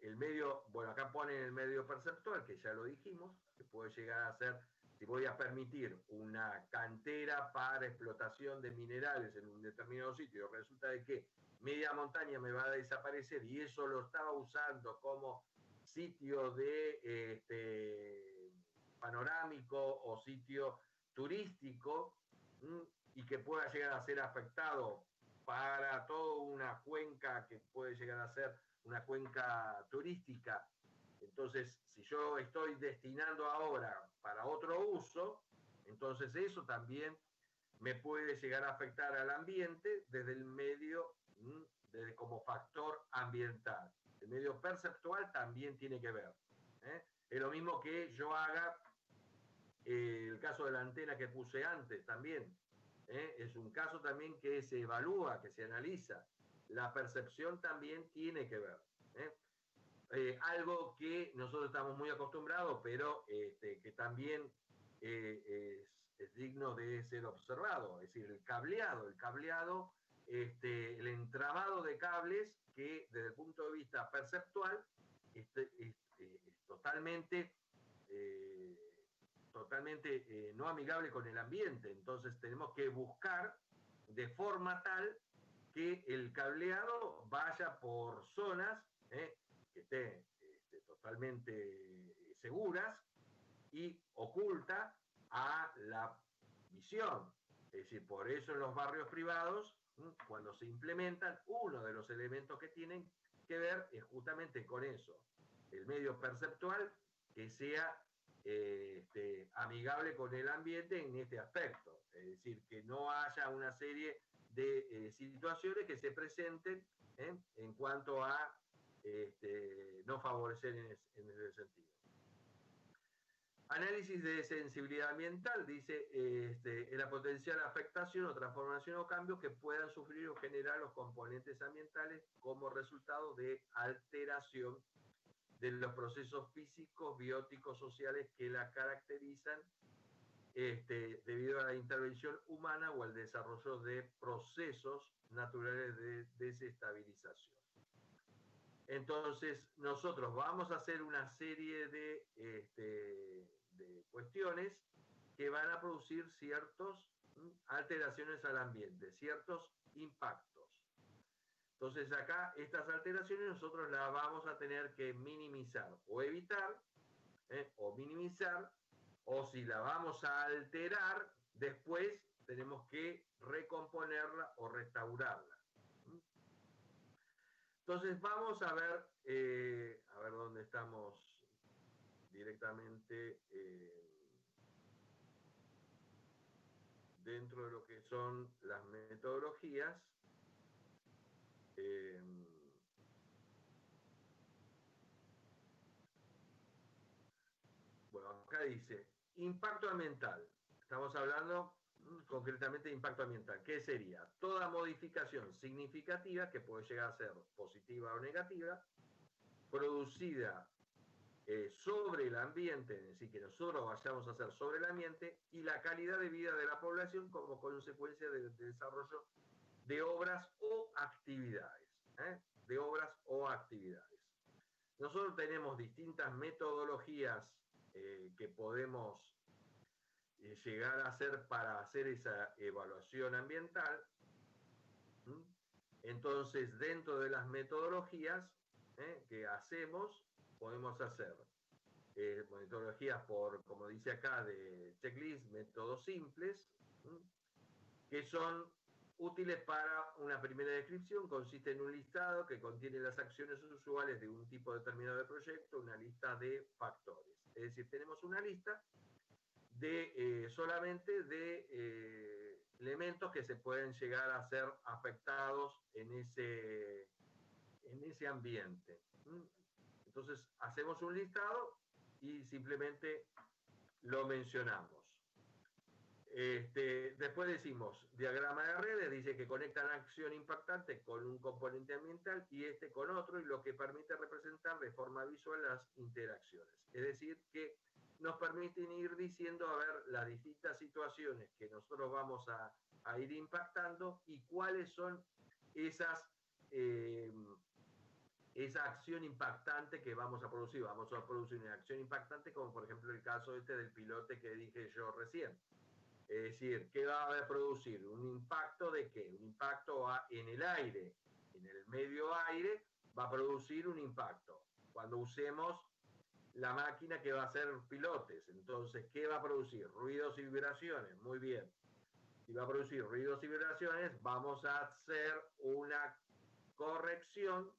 el medio, bueno, acá ponen el medio perceptual, que ya lo dijimos, que puede llegar a ser, si voy a permitir una cantera para explotación de minerales en un determinado sitio, resulta de que media montaña me va a desaparecer y eso lo estaba usando como sitio de panorámico o sitio turístico, y que pueda llegar a ser afectado para toda una cuenca que puede llegar a ser una cuenca turística. Entonces, si yo estoy destinando ahora para otro uso, entonces eso también me puede llegar a afectar al ambiente desde el medio, desde como factor ambiental. El medio perceptual también tiene que ver. Es lo mismo que yo haga el caso de la antena que puse antes también. Es un caso también que se evalúa, que se analiza. La percepción también tiene que ver. Algo que nosotros estamos muy acostumbrados, pero que también es digno de ser observado. Es decir, el cableado, el entramado de cables que desde el punto de vista perceptual es totalmente no amigable con el ambiente. Entonces tenemos que buscar de forma tal que el cableado vaya por zonas que estén totalmente seguras y oculta a la visión. Es decir, por eso en los barrios privados, cuando se implementan, uno de los elementos que tienen que ver es justamente con eso, el medio perceptual que sea amigable con el ambiente en este aspecto. Es decir, que no haya una serie de situaciones que se presenten en cuanto a no favorecer en ese sentido. Análisis de sensibilidad ambiental, dice, en la potencial afectación o transformación o cambios que puedan sufrir o generar los componentes ambientales como resultado de alteración de los procesos físicos, bióticos, sociales que la caracterizan debido a la intervención humana o al desarrollo de procesos naturales de desestabilización. Entonces, nosotros vamos a hacer una serie de cuestiones que van a producir ciertas alteraciones al ambiente, ciertos impactos. Entonces acá estas alteraciones nosotros las vamos a tener que minimizar o evitar, o minimizar, o si la vamos a alterar, después tenemos que recomponerla o restaurarla. Entonces vamos a ver dónde estamos directamente dentro de lo que son las metodologías. Bueno, acá dice, impacto ambiental. Estamos hablando concretamente de impacto ambiental. ¿Qué sería? Toda modificación significativa, que puede llegar a ser positiva o negativa, producida sobre el ambiente, es decir, que nosotros vayamos a hacer sobre el ambiente y la calidad de vida de la población como consecuencia del desarrollo de obras o actividades. De obras o actividades. Nosotros tenemos distintas metodologías que podemos llegar a hacer para hacer esa evaluación ambiental. Entonces, dentro de las metodologías que hacemos, podemos hacer metodologías por, como dice acá, de checklist, métodos simples, que son útiles para una primera descripción. Consiste en un listado que contiene las acciones usuales de un tipo determinado de proyecto, una lista de factores. Es decir, tenemos una lista de solamente de elementos que se pueden llegar a ser afectados en ese ambiente. Entonces, hacemos un listado y simplemente lo mencionamos. Después decimos, diagrama de redes, dice que conecta la acción impactante con un componente ambiental y con otro, y lo que permite representar de forma visual las interacciones. Es decir, que nos permiten ir diciendo, a ver, las distintas situaciones que nosotros vamos a ir impactando y cuáles son esa acción impactante que vamos a producir. Vamos a producir una acción impactante, como por ejemplo el caso del pilote que dije yo recién. Es decir, ¿qué va a producir? ¿Un impacto de qué? Un impacto en el aire. En el medio aire va a producir un impacto. Cuando usemos la máquina que va a hacer pilotes, entonces, ¿qué va a producir? Ruidos y vibraciones. Muy bien. Si va a producir ruidos y vibraciones, vamos a hacer una corrección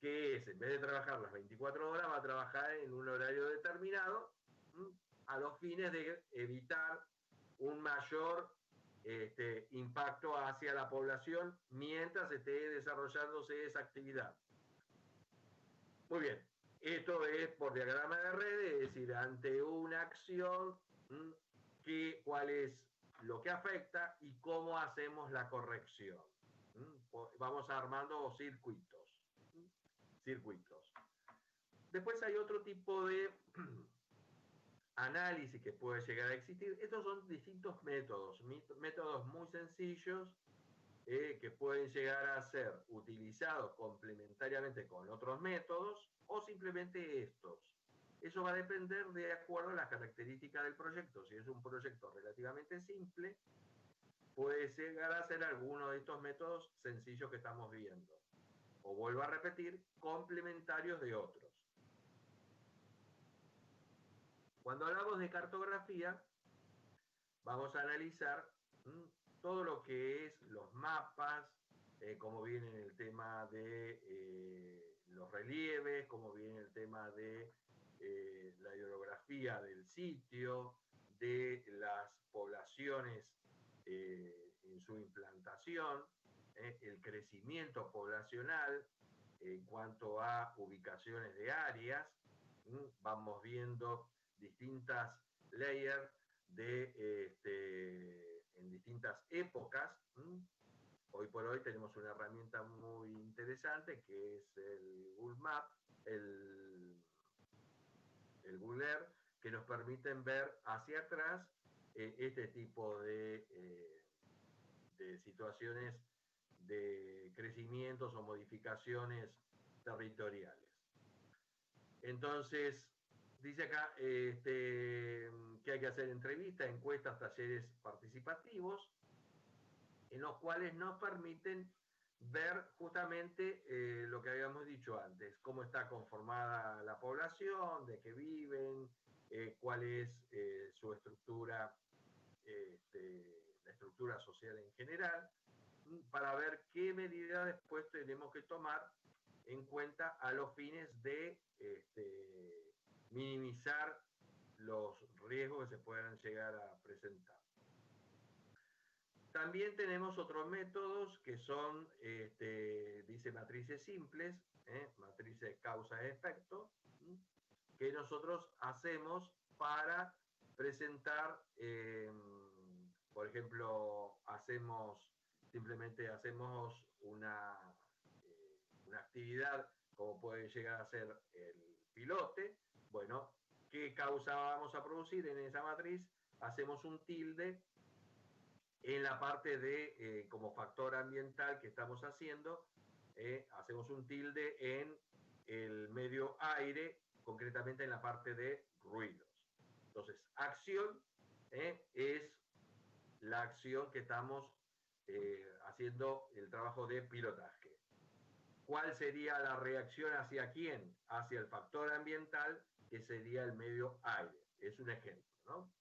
que es, en vez de trabajar las 24 horas, va a trabajar en un horario determinado a los fines de evitar un mayor impacto hacia la población mientras esté desarrollándose esa actividad. Muy bien, esto es por diagrama de redes, es decir, ante una acción, cuál es lo que afecta y cómo hacemos la corrección. Vamos armando circuitos. Después hay otro tipo de análisis que puede llegar a existir. Estos son distintos métodos muy sencillos que pueden llegar a ser utilizados complementariamente con otros métodos o simplemente estos. Eso va a depender de acuerdo a las características del proyecto. Si es un proyecto relativamente simple, puede llegar a ser alguno de estos métodos sencillos que estamos viendo. O vuelvo a repetir, complementarios de otros. Cuando hablamos de cartografía, vamos a analizar todo lo que es los mapas, cómo viene el tema de los relieves, cómo viene el tema de la hidrografía del sitio, de las poblaciones en su implantación, el crecimiento poblacional en cuanto a ubicaciones de áreas. Vamos viendo distintas layers en distintas épocas. Hoy por hoy tenemos una herramienta muy interesante que es el Google Map, el Google Earth, que nos permiten ver hacia atrás este tipo de situaciones de crecimientos o modificaciones territoriales. Entonces, dice acá que hay que hacer entrevistas, encuestas, talleres participativos, en los cuales nos permiten ver justamente lo que habíamos dicho antes, cómo está conformada la población, de qué viven, cuál es su estructura, la estructura social en general, para ver qué medidas después tenemos que tomar en cuenta a los fines de minimizar los riesgos que se puedan llegar a presentar. También tenemos otros métodos que son, dice matrices simples, matrices causa-efecto, que nosotros hacemos para presentar, por ejemplo, simplemente hacemos una actividad como puede llegar a ser el pilote. Bueno, ¿qué causa vamos a producir en esa matriz? Hacemos un tilde en la parte de, como factor ambiental que estamos haciendo, hacemos un tilde en el medio aire, concretamente en la parte de ruidos. Entonces, acción es la acción que estamos haciendo el trabajo de pilotaje. ¿Cuál sería la reacción hacia quién? Hacia el factor ambiental, que sería el medio aire. Es un ejemplo, ¿no?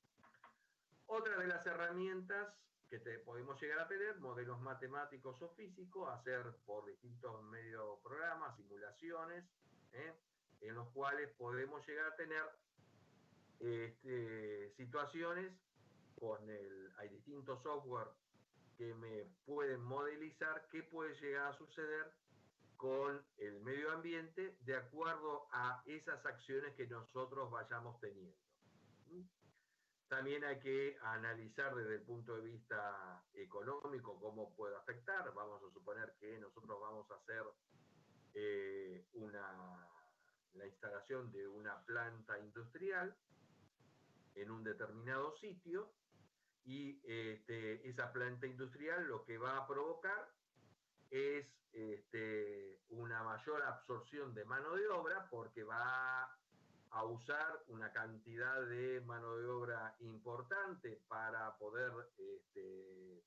Otra de las herramientas que podemos llegar a tener, modelos matemáticos o físicos, hacer por distintos medios, programas, simulaciones, en los cuales podemos llegar a tener situaciones hay distintos software que me pueden modelizar qué puede llegar a suceder con el medio ambiente de acuerdo a esas acciones que nosotros vayamos teniendo. También hay que analizar desde el punto de vista económico cómo puede afectar. Vamos a suponer que nosotros vamos a hacer la instalación de una planta industrial en un determinado sitio y esa planta industrial lo que va a provocar es una mayor absorción de mano de obra porque va a usar una cantidad de mano de obra importante para poder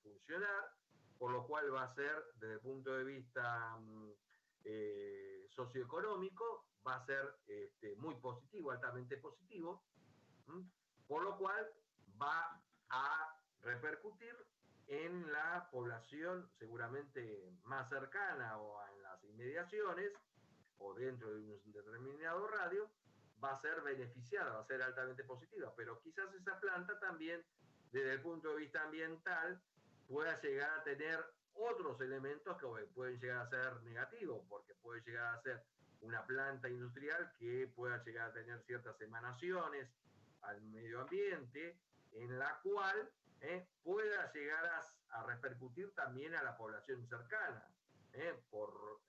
funcionar, por lo cual va a ser, desde el punto de vista socioeconómico, va a ser muy positivo, altamente positivo, por lo cual va a repercutir en la población seguramente más cercana o en las inmediaciones o dentro de un determinado radio, va a ser beneficiada, va a ser altamente positiva, pero quizás esa planta también, desde el punto de vista ambiental, pueda llegar a tener otros elementos que pueden llegar a ser negativos, porque puede llegar a ser una planta industrial que pueda llegar a tener ciertas emanaciones al medio ambiente, en la cual pueda llegar a repercutir también a la población cercana, por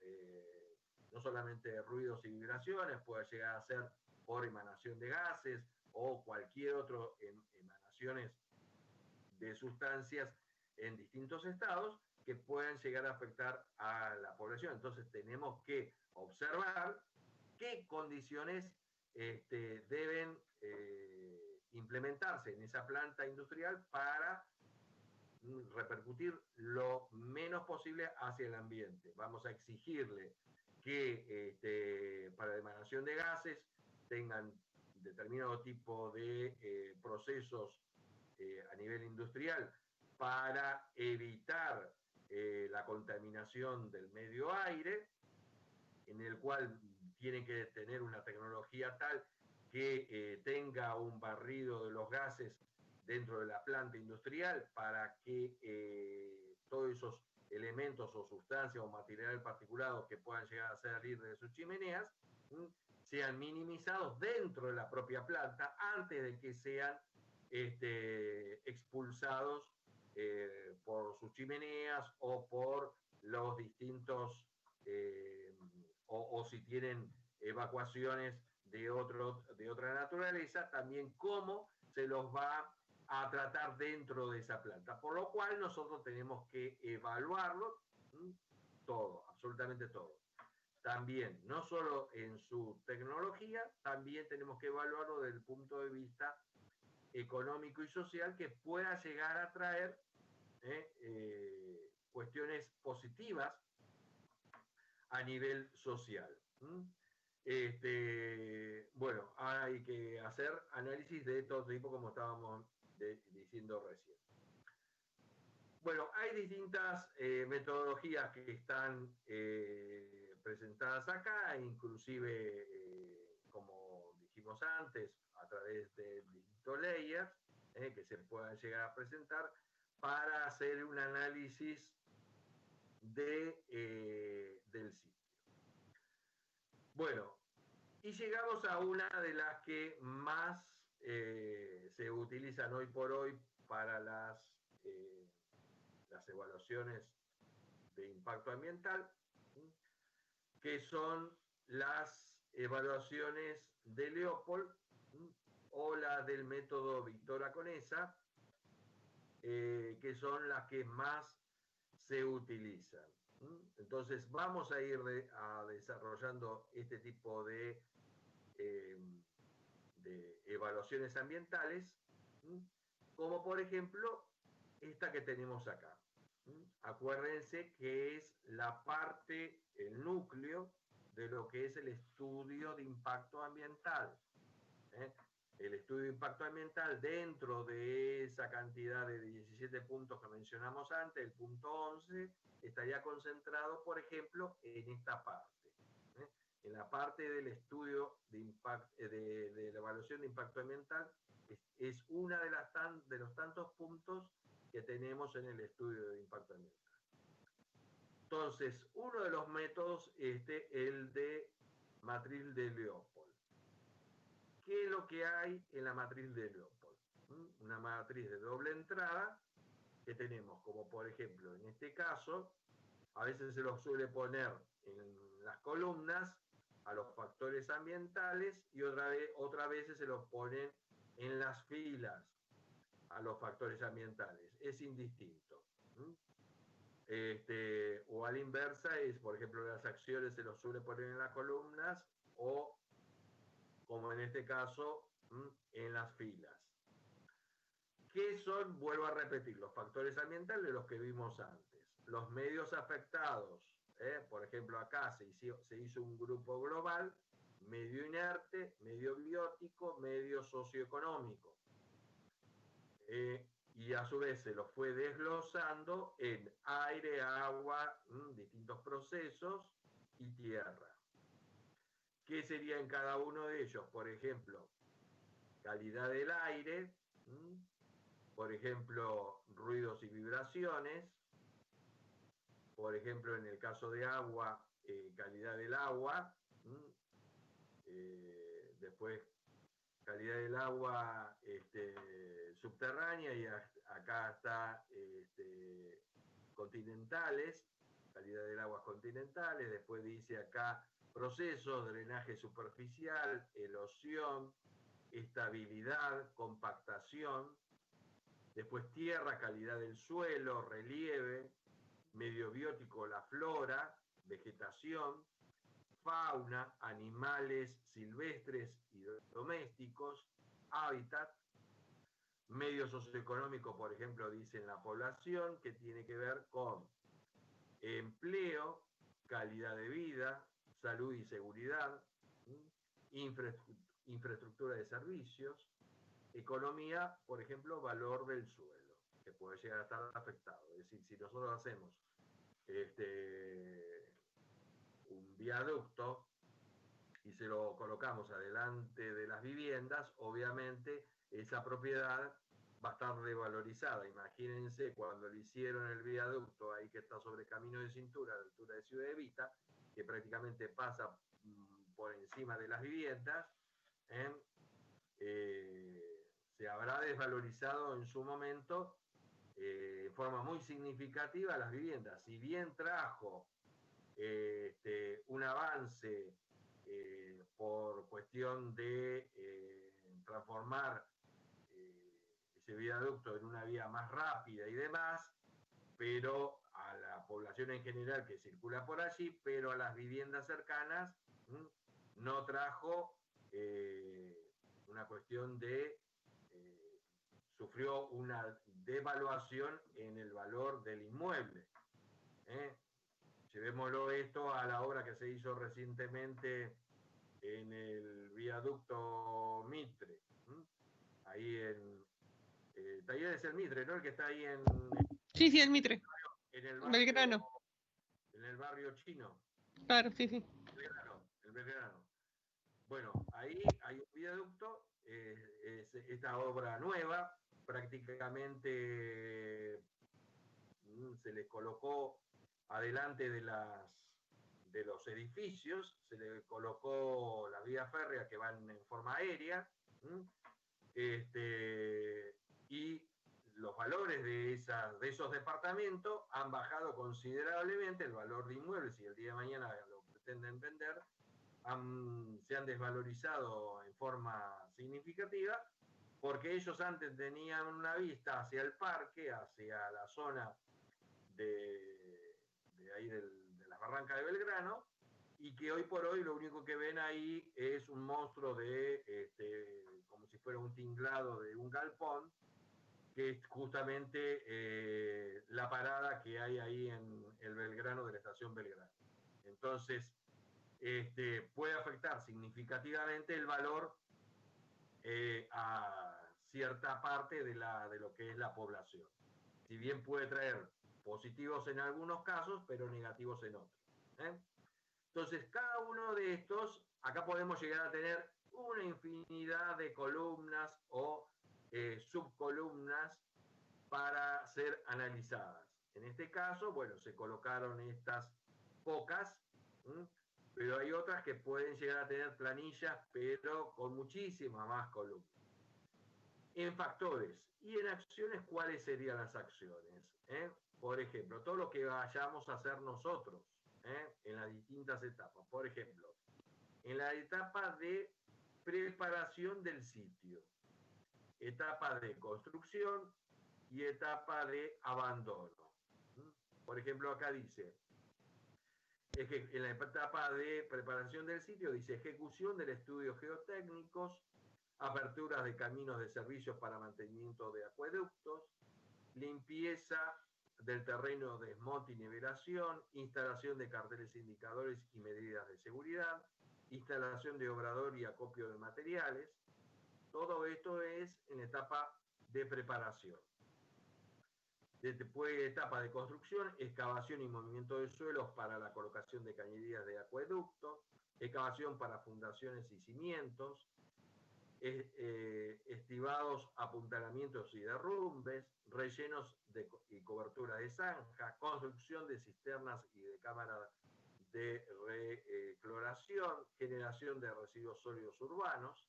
no solamente ruidos y vibraciones, puede llegar a ser por emanación de gases o cualquier otro emanaciones de sustancias en distintos estados que puedan llegar a afectar a la población. Entonces tenemos que observar qué condiciones deben implementarse en esa planta industrial para repercutir lo menos posible hacia el ambiente. Vamos a exigirle que para la emanación de gases tengan determinado tipo de procesos a nivel industrial para evitar la contaminación del medio aire, en el cual tienen que tener una tecnología tal que tenga un barrido de los gases dentro de la planta industrial para que todos esos elementos o sustancias o material particulado que puedan llegar a salir de sus chimeneas sean minimizados dentro de la propia planta antes de que sean expulsados por sus chimeneas o por los distintos o si tienen evacuaciones de otra naturaleza, también cómo se los va a tratar dentro de esa planta. Por lo cual nosotros tenemos que evaluarlo todo, absolutamente todo. También, no solo en su tecnología, también tenemos que evaluarlo desde el punto de vista económico y social que pueda llegar a traer cuestiones positivas a nivel social. Bueno, hay que hacer análisis de todo tipo como estábamos diciendo recién. Bueno, hay distintas metodologías que están presentadas acá, inclusive, como dijimos antes, a través de distintos layers que se puedan llegar a presentar para hacer un análisis del sitio. Bueno, y llegamos a una de las que más se utilizan hoy por hoy para las evaluaciones de impacto ambiental, que son las evaluaciones de Leopold o la del método Victoria Conesa, que son las que más se utilizan. Entonces vamos a ir desarrollando este tipo de evaluaciones ambientales, como por ejemplo esta que tenemos acá. Acuérdense que es la parte, el núcleo de lo que es el estudio de impacto ambiental. El estudio de impacto ambiental, dentro de esa cantidad de 17 puntos que mencionamos antes, el punto 11, estaría concentrado, por ejemplo, en esta parte. En la parte del estudio de la evaluación de impacto ambiental, es una de los tantos puntos que tenemos en el estudio de impacto ambiental. Entonces, uno de los métodos es el de matriz de Leopold. ¿Qué es lo que hay en la matriz de Leopold? Una matriz de doble entrada que tenemos, como por ejemplo, en este caso, a veces se los suele poner en las columnas a los factores ambientales y otras veces se los ponen en las filas a los factores ambientales. Es indistinto. O a la inversa es, por ejemplo, las acciones se los suele poner en las columnas o, como en este caso, en las filas. ¿Qué son? Vuelvo a repetir, los factores ambientales de los que vimos antes. Los medios afectados, por ejemplo, acá se hizo un grupo global, medio inerte, medio biótico, medio socioeconómico. Y a su vez se los fue desglosando en aire, agua, distintos procesos y tierra. ¿Qué sería en cada uno de ellos? Por ejemplo, calidad del aire, por ejemplo, ruidos y vibraciones, por ejemplo, en el caso de agua, calidad del agua, después calidad del agua subterránea, y acá está continentales, calidad del agua continentales, después dice acá procesos, drenaje superficial, erosión, estabilidad, compactación, después tierra, calidad del suelo, relieve, medio biótico, la flora, vegetación, fauna, animales silvestres y domésticos, hábitat, medio socioeconómico, por ejemplo, dicen la población, que tiene que ver con empleo, calidad de vida, salud y seguridad, infraestructura de servicios, economía, por ejemplo, valor del suelo, que puede llegar a estar afectado. Es decir, si nosotros hacemos un viaducto y se lo colocamos adelante de las viviendas, obviamente esa propiedad va a estar revalorizada. Imagínense cuando le hicieron el viaducto ahí que está sobre Camino de Cintura, a la altura de Ciudad Evita, que prácticamente pasa por encima de las viviendas, se habrá desvalorizado en su momento de forma muy significativa las viviendas. Si bien trajo un avance por cuestión de transformar ese viaducto en una vía más rápida y demás, pero a la población en general que circula por allí, pero a las viviendas cercanas no trajo una cuestión de sufrió una devaluación en el valor del inmueble. Llevémoslo esto a la obra que se hizo recientemente en el viaducto Mitre, ahí en Talleres el Mitre, ¿no? El que está ahí en... Sí, el Mitre. En el barrio, Belgrano. En el barrio chino. Claro, sí. El Belgrano. Bueno, ahí hay un viaducto, es esta obra nueva, prácticamente se le colocó adelante de los edificios, se le colocó las vías férreas que van en forma aérea, Y los valores de esos departamentos han bajado considerablemente, el valor de inmuebles, si el día de mañana lo pretenden vender, se han desvalorizado en forma significativa, porque ellos antes tenían una vista hacia el parque, hacia la zona de ahí de las barrancas de Belgrano, y que hoy por hoy lo único que ven ahí es un monstruo como si fuera un tinglado de un galpón, que es justamente la parada que hay ahí en el Belgrano, de la estación Belgrano. Entonces, puede afectar significativamente el valor a cierta parte de lo que es la población. Si bien puede traer positivos en algunos casos, pero negativos en otros. Entonces, cada uno de estos, acá podemos llegar a tener una infinidad de columnas o subcolumnas para ser analizadas. En este caso, bueno, se colocaron estas pocas, pero hay otras que pueden llegar a tener planillas, pero con muchísimas más columnas. En factores y en acciones, ¿cuáles serían las acciones? Por ejemplo, todo lo que vayamos a hacer nosotros en las distintas etapas. Por ejemplo, en la etapa de preparación del sitio, etapa de construcción y etapa de abandono. Por ejemplo, acá dice, en la etapa de preparación del sitio, dice ejecución del estudio geotécnicos, aperturas de caminos de servicios para mantenimiento de acueductos, limpieza del terreno, desmonte y nivelación, instalación de carteles indicadores y medidas de seguridad, instalación de obrador y acopio de materiales. Todo esto es en etapa de preparación. Después, etapa de construcción, excavación y movimiento de suelos para la colocación de cañerías de acueducto, excavación para fundaciones y cimientos, estivados, apuntalamientos y derrumbes, rellenos y cobertura de zanja, construcción de cisternas y de cámaras de recloración, generación de residuos sólidos urbanos.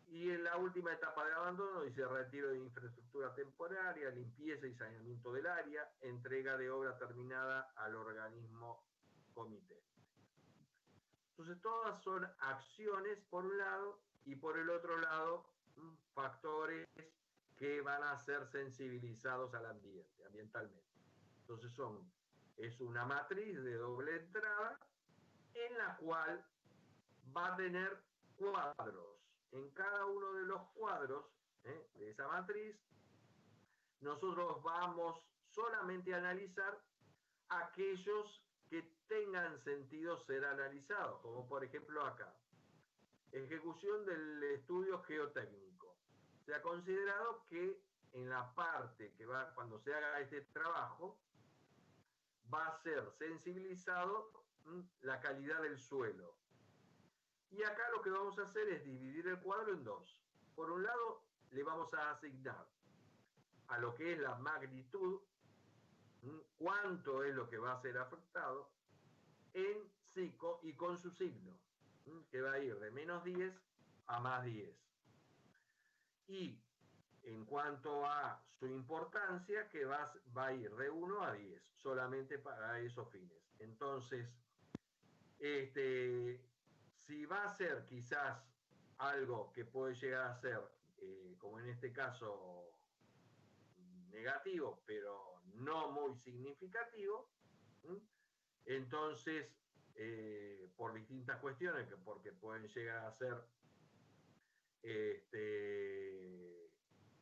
Y en la última etapa de abandono dice retiro de infraestructura temporaria, limpieza y saneamiento del área, entrega de obra terminada al organismo comité. Entonces todas son acciones por un lado y por el otro lado factores que van a ser sensibilizados al ambiente, ambientalmente. Entonces es una matriz de doble entrada en la cual va a tener cuadros. En cada uno de los cuadros de esa matriz, nosotros vamos solamente a analizar aquellos que tengan sentido ser analizados, como por ejemplo acá. Ejecución del estudio geotécnico. Se ha considerado que en la parte que va, cuando se haga este trabajo, va a ser sensibilizado la calidad del suelo. Y acá lo que vamos a hacer es dividir el cuadro en dos. Por un lado, le vamos a asignar a lo que es la magnitud, cuánto es lo que va a ser afectado, en psico y con su signo, que va a ir de -10 a +10. Y en cuanto a su importancia, que va a ir de 1 a 10, solamente para esos fines. Entonces, si va a ser quizás algo que puede llegar a ser, como en este caso, negativo, pero no muy significativo, entonces, por distintas cuestiones, porque pueden llegar a ser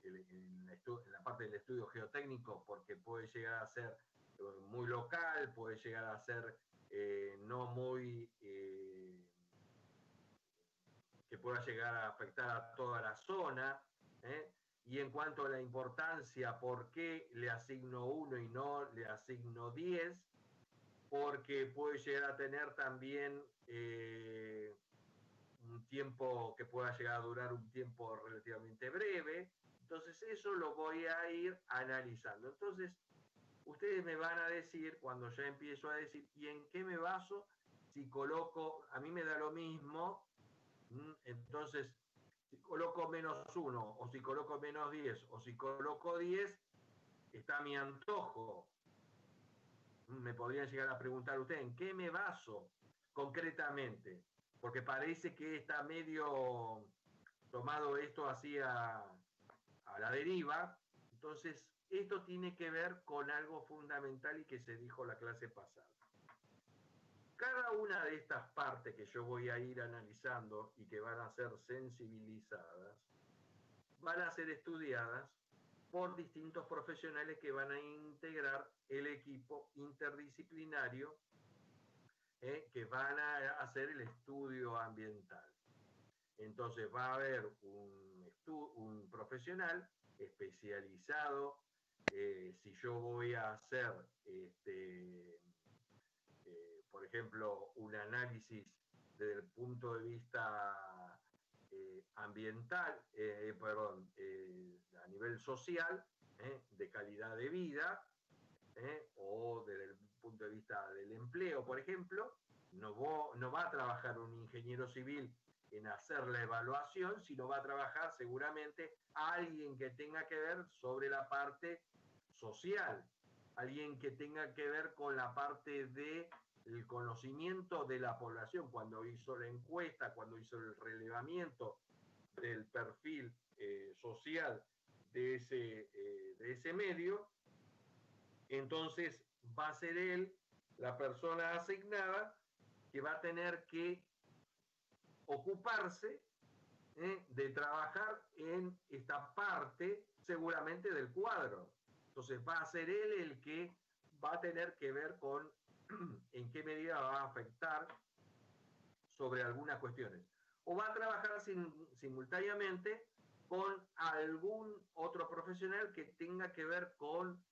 en la parte del estudio geotécnico, porque puede llegar a ser muy local, puede llegar a ser no muy que pueda llegar a afectar a toda la zona. Y en cuanto a la importancia, ¿por qué le asigno 1 y no le asigno 10? Porque puede llegar a tener también un tiempo que pueda llegar a durar un tiempo relativamente breve. Entonces eso lo voy a ir analizando. Entonces ustedes me van a decir, cuando ya empiezo a decir, ¿y en qué me baso? Si coloco, a mí me da lo mismo, entonces Si coloco -1, o si coloco -10, o si coloco 10, está a mi antojo. Me podrían llegar a preguntar ustedes, ¿en qué me baso concretamente? Porque parece que está medio tomado esto así a la deriva. Entonces, esto tiene que ver con algo fundamental y que se dijo la clase pasada. Cada una de estas partes que yo voy a ir analizando y que van a ser sensibilizadas, van a ser estudiadas por distintos profesionales que van a integrar el equipo interdisciplinario que van a hacer el estudio ambiental. Entonces va a haber un profesional especializado. Si yo voy a hacer, por ejemplo, un análisis desde el punto de vista ambiental, a nivel social, de calidad de vida, o desde el punto de vista del empleo, por ejemplo, no va a trabajar un ingeniero civil en hacer la evaluación, sino va a trabajar seguramente alguien que tenga que ver sobre la parte social, alguien que tenga que ver con la parte del conocimiento de la población, cuando hizo la encuesta, cuando hizo el relevamiento del perfil social de ese medio. Entonces va a ser él, la persona asignada, que va a tener que ocuparse de trabajar en esta parte seguramente del cuadro. Entonces va a ser él el que va a tener que ver con en qué medida va a afectar sobre algunas cuestiones. O va a trabajar simultáneamente con algún otro profesional que tenga que ver con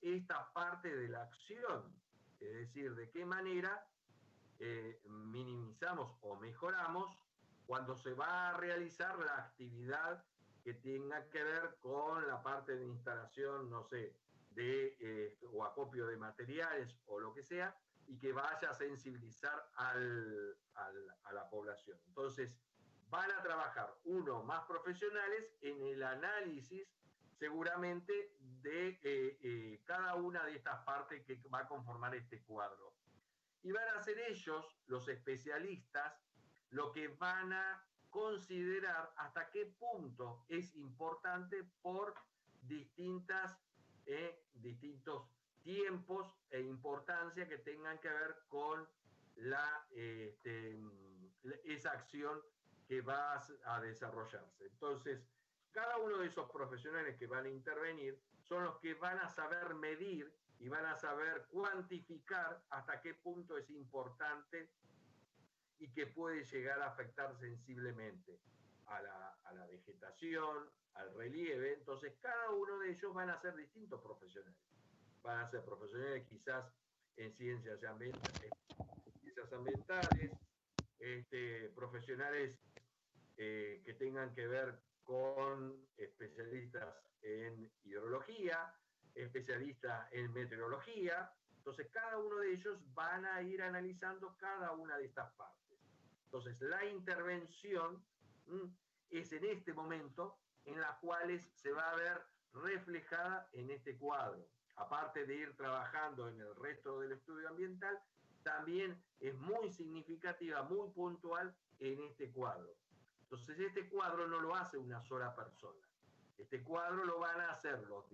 esta parte de la acción, es decir, de qué manera minimizamos o mejoramos cuando se va a realizar la actividad que tenga que ver con la parte de instalación, no sé, o acopio de materiales o lo que sea, y que vaya a sensibilizar a la población. Entonces, van a trabajar más profesionales en el análisis seguramente de cada una de estas partes que va a conformar este cuadro. Y van a ser ellos, los especialistas, lo que van a considerar hasta qué punto es importante por distintos tiempos e importancia que tengan que ver con esa acción que va a desarrollarse. Entonces, cada uno de esos profesionales que van a intervenir son los que van a saber medir y van a saber cuantificar hasta qué punto es importante y que puede llegar a afectar sensiblemente a la vegetación, al relieve. Entonces, cada uno de ellos van a ser distintos profesionales. Van a ser profesionales quizás en ciencias ambientales, profesionales que tengan que ver con especialistas en hidrología, especialistas en meteorología. Entonces, cada uno de ellos van a ir analizando cada una de estas partes. Entonces, la intervención es en este momento en las cuales se va a ver reflejada en este cuadro. Aparte de ir trabajando en el resto del estudio ambiental, también es muy significativa, muy puntual en este cuadro. Entonces, este cuadro no lo hace una sola persona. Este cuadro lo van a hacer los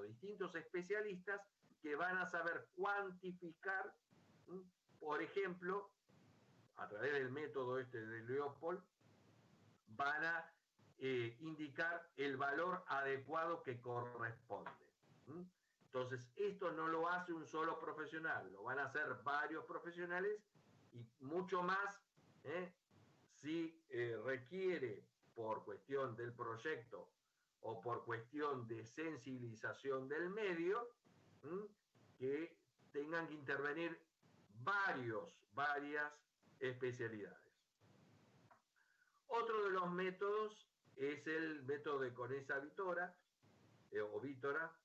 distintos especialistas que van a saber cuantificar, por ejemplo, a través del método de Leopold, van a indicar el valor adecuado que corresponde. Entonces, esto no lo hace un solo profesional, lo van a hacer varios profesionales y mucho más si requiere, por cuestión del proyecto o por cuestión de sensibilización del medio, que tengan que intervenir varias especialidades. Otro de los métodos es el método de Conesa-Vítora, o Vítora,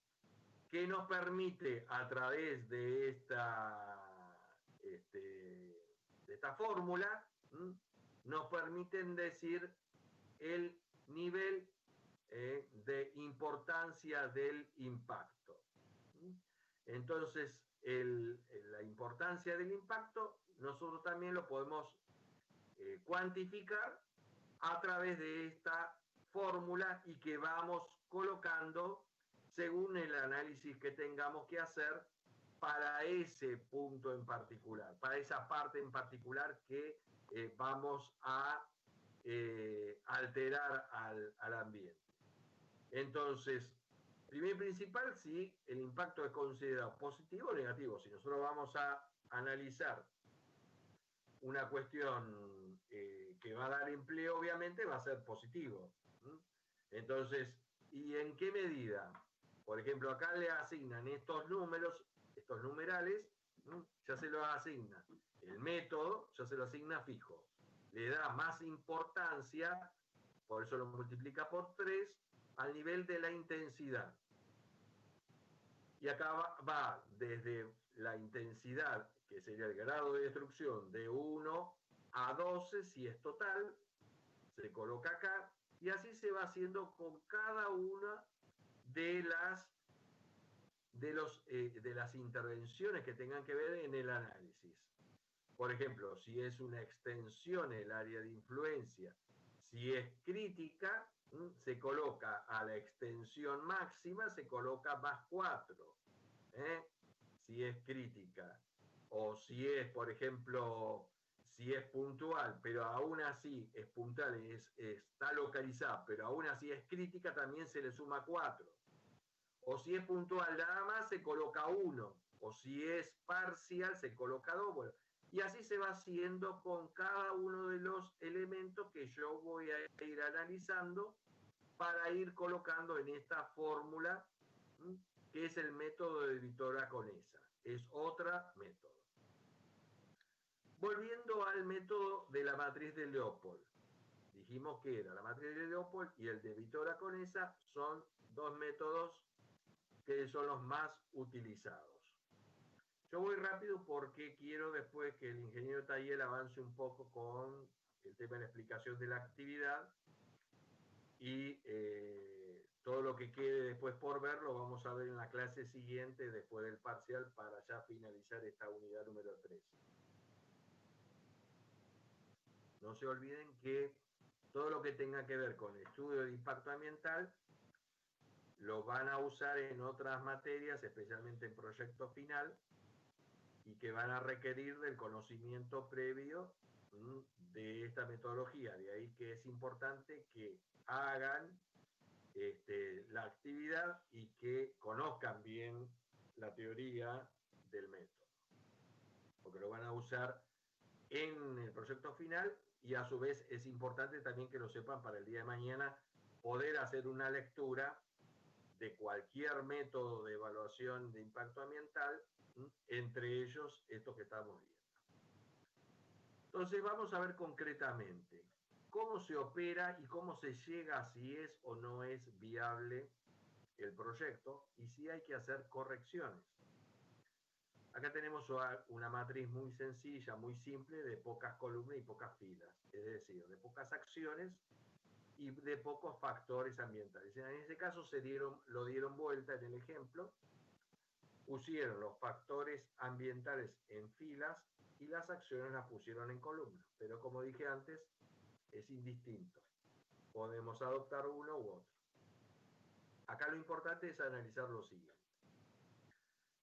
que nos permite a través de esta fórmula, nos permiten decir el nivel de importancia del impacto. Entonces, la importancia del impacto nosotros también lo podemos cuantificar a través de esta fórmula y que vamos colocando según el análisis que tengamos que hacer para ese punto en particular, para esa parte en particular que vamos a alterar al ambiente. Entonces, primer y principal, si el impacto es considerado positivo o negativo. Si nosotros vamos a analizar una cuestión que va a dar empleo, obviamente va a ser positivo. Entonces, ¿y en qué medida? Por ejemplo, acá le asignan estos números, estos numerales, ya se los asigna. El método ya se lo asigna fijo. Le da más importancia, por eso lo multiplica por 3, al nivel de la intensidad. Y acá va desde la intensidad, que sería el grado de destrucción, de 1 a 12, si es total, se coloca acá, y así se va haciendo con cada una de las intervenciones que tengan que ver en el análisis. Por ejemplo, si es una extensión el área de influencia, si es crítica, se coloca a la extensión máxima, se coloca más 4, si es crítica. O si es, por ejemplo, si es puntual, pero aún así es puntual, está localizada, pero aún así es crítica, también se le suma 4. O si es puntual nada más, se coloca 1. O si es parcial, se coloca 2. Bueno, y así se va haciendo con cada uno de los elementos que yo voy a ir analizando para ir colocando en esta fórmula, que es el método de Vittora-Conesa. Es otra método. Volviendo al método de la matriz de Leopold. Dijimos que era la matriz de Leopold y el de Vittora-Conesa son dos métodos que son los más utilizados. Yo voy rápido porque quiero después que el ingeniero Tayel avance un poco con el tema de la explicación de la actividad y todo lo que quede después por ver lo vamos a ver en la clase siguiente después del parcial para ya finalizar esta unidad número 3. No se olviden que todo lo que tenga que ver con el estudio de impacto ambiental lo van a usar en otras materias, especialmente en proyecto final, y que van a requerir del conocimiento previo de esta metodología. De ahí que es importante que hagan la actividad y que conozcan bien la teoría del método, porque lo van a usar en el proyecto final y a su vez es importante también que lo sepan para el día de mañana poder hacer una lectura de cualquier método de evaluación de impacto ambiental, entre ellos estos que estamos viendo. Entonces vamos a ver concretamente cómo se opera y cómo se llega a si es o no es viable el proyecto y si hay que hacer correcciones. Acá tenemos una matriz muy sencilla, muy simple, de pocas columnas y pocas filas, es decir, de pocas acciones y de pocos factores ambientales. En ese caso lo dieron vuelta en el ejemplo, pusieron los factores ambientales en filas y las acciones las pusieron en columnas. Pero como dije antes, es indistinto. Podemos adoptar uno u otro. Acá lo importante es analizar lo siguiente.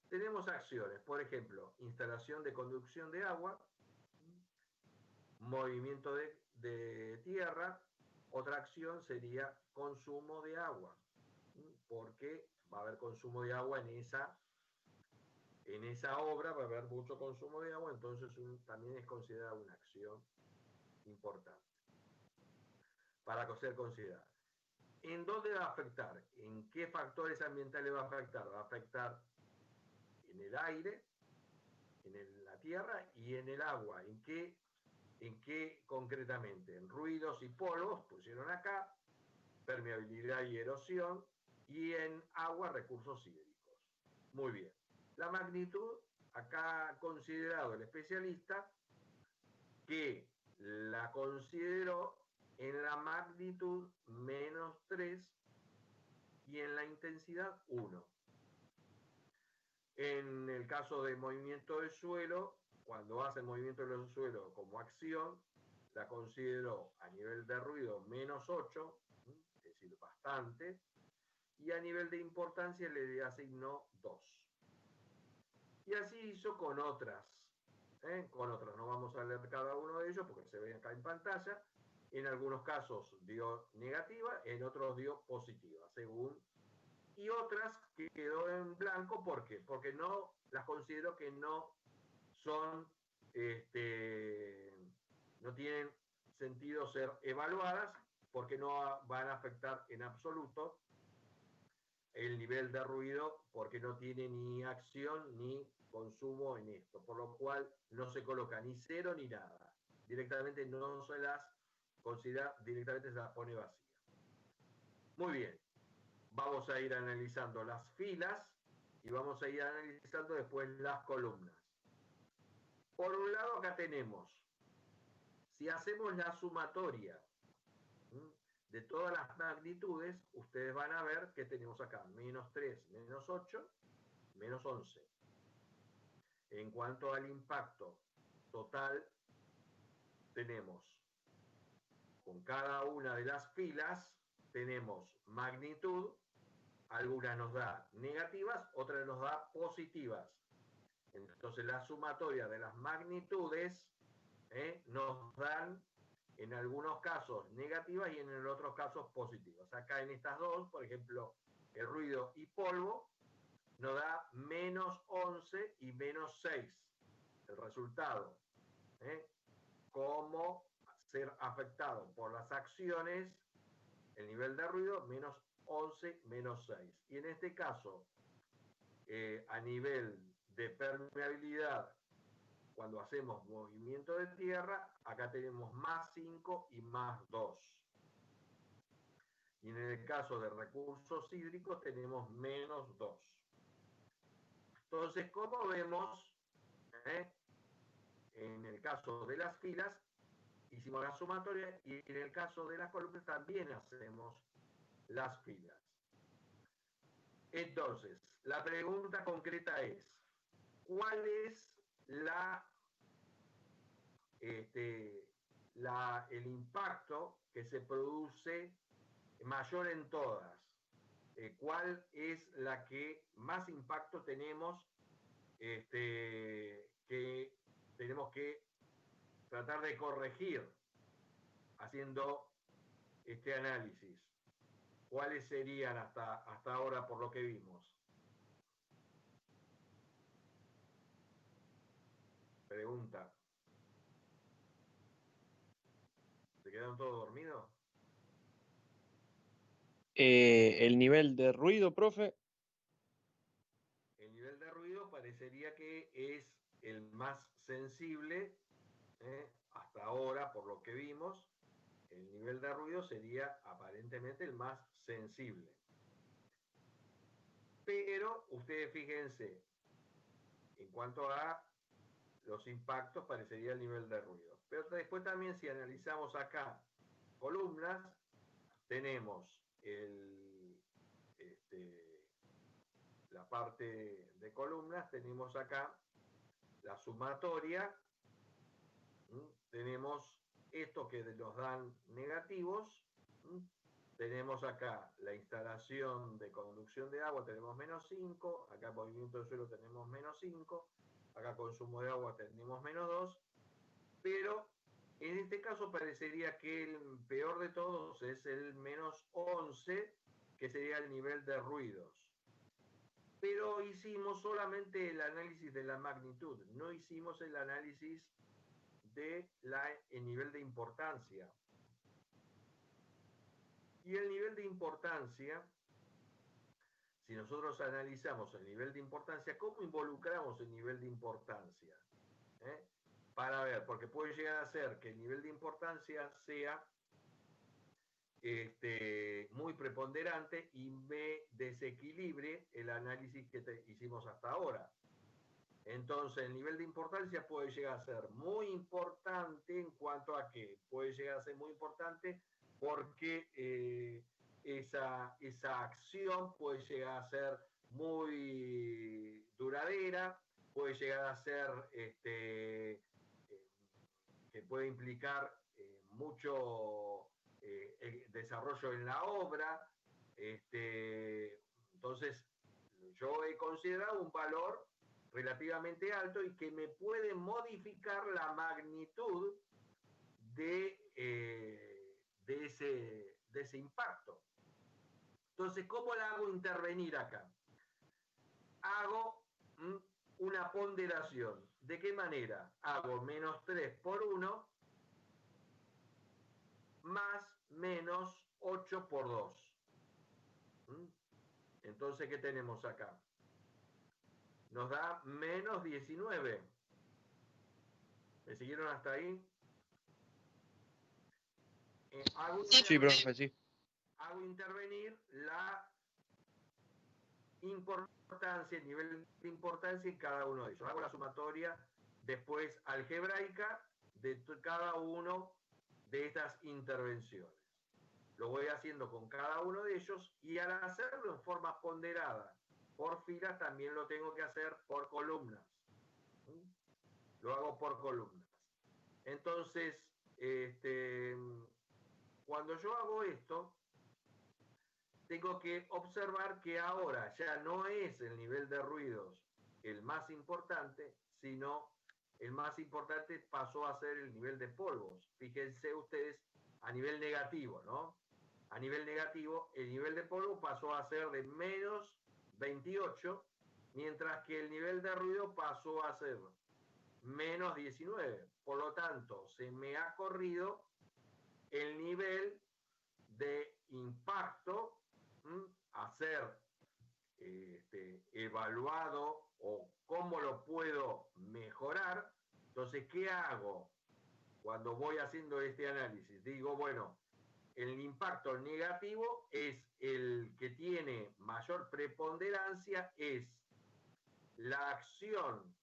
Tenemos acciones, por ejemplo, instalación de conducción de agua, movimiento de tierra. Otra acción sería consumo de agua, porque va a haber consumo de agua en esa obra, va a haber mucho consumo de agua, entonces también es considerada una acción importante para ser considerada. ¿En dónde va a afectar? ¿En qué factores ambientales va a afectar? Va a afectar en el aire, en la tierra y en el agua. ¿En qué concretamente? En ruidos y polvos, pusieron acá, permeabilidad y erosión, y en agua, recursos hídricos. Muy bien. La magnitud, acá ha considerado el especialista que la consideró en la magnitud -3 y en la intensidad 1. En el caso de movimiento del suelo, cuando hace movimiento del suelo como acción, la considero a nivel de ruido -8, es decir, bastante, y a nivel de importancia le asigno 2. Y así hizo con otras. Con otras, no vamos a leer cada uno de ellos porque se ven acá en pantalla. En algunos casos dio negativa, en otros dio positiva, según. Y otras que quedó en blanco, ¿por qué? Porque no las considero que no son, no tienen sentido ser evaluadas, porque no van a afectar en absoluto el nivel de ruido, porque no tiene ni acción ni consumo en esto, por lo cual no se coloca ni cero ni nada. Directamente no se las considera, directamente se las pone vacía. Muy bien. Vamos a ir analizando las filas y vamos a ir analizando después las columnas. Por un lado acá tenemos, si hacemos la sumatoria de todas las magnitudes, ustedes van a ver que tenemos acá -3, -8, -11. En cuanto al impacto total, tenemos con cada una de las filas, tenemos magnitud. Algunas nos da negativas, otras nos da positivas. Entonces la sumatoria de las magnitudes nos dan en algunos casos negativas y en otros casos positivas. Acá en estas dos, por ejemplo, el ruido y polvo, nos da -11 y -6. El resultado, cómo ser afectado por las acciones, el nivel de ruido, -11, -6. Y en este caso, a nivel de permeabilidad, cuando hacemos movimiento de tierra, acá tenemos +5 y +2. Y en el caso de recursos hídricos tenemos -2. Entonces, como vemos, en el caso de las filas, hicimos la sumatoria y en el caso de las columnas también hacemos las filas. Entonces, la pregunta concreta es, ¿cuál es el impacto que se produce mayor en todas? ¿Cuál es la que más impacto tenemos que tenemos que tratar de corregir haciendo este análisis? ¿Cuáles serían hasta ahora por lo que vimos? Pregunta. ¿Se quedaron todos dormidos? El nivel de ruido, profe. El nivel de ruido parecería que es el más sensible, hasta ahora, por lo que vimos. El nivel de ruido sería aparentemente el más sensible. Pero ustedes fíjense, en cuanto a los impactos, parecería el nivel de ruido. Pero después también, si analizamos acá columnas, tenemos la parte de columnas, tenemos acá la sumatoria, tenemos esto que nos dan negativos, tenemos acá la instalación de conducción de agua, tenemos -5, acá movimiento del suelo tenemos -5, acá consumo de agua tenemos -2, pero en este caso parecería que el peor de todos es el -11, que sería el nivel de ruidos. Pero hicimos solamente el análisis de la magnitud, no hicimos el análisis del nivel de importancia. Y el nivel de importancia, si nosotros analizamos el nivel de importancia, ¿cómo involucramos el nivel de importancia? Para ver, porque puede llegar a ser que el nivel de importancia sea muy preponderante y me desequilibre el análisis que hicimos hasta ahora. Entonces, el nivel de importancia puede llegar a ser muy importante en cuanto a que puede llegar a ser muy importante porque esa acción puede llegar a ser muy duradera, puede llegar a ser que puede implicar mucho desarrollo en la obra. Entonces, yo he considerado un valor relativamente alto y que me puede modificar la magnitud de ese impacto. Entonces, ¿cómo la hago intervenir acá? Hago una ponderación. ¿De qué manera? Hago menos 3 por 1 más menos 8 por 2. Entonces, ¿qué tenemos acá? Nos da menos 19. ¿Me siguieron hasta ahí? Sí, profe, sí. Hago intervenir la importancia, el nivel de importancia en cada uno de ellos. Hago la sumatoria después algebraica de cada uno de estas intervenciones. Lo voy haciendo con cada uno de ellos y al hacerlo en forma ponderada por filas también lo tengo que hacer por columnas. Lo hago por columnas. Entonces, cuando yo hago esto, tengo que observar que ahora ya no es el nivel de ruidos el más importante, sino el más importante pasó a ser el nivel de polvos. Fíjense ustedes a nivel negativo, ¿no? A nivel negativo, el nivel de polvo pasó a ser de menos 28, mientras que el nivel de ruido pasó a ser menos 19. Por lo tanto, se me ha corrido el nivel de impacto a ser evaluado o cómo lo puedo mejorar. Entonces, ¿qué hago cuando voy haciendo este análisis? Digo, bueno, el impacto negativo es el que tiene mayor preponderancia, es la acción,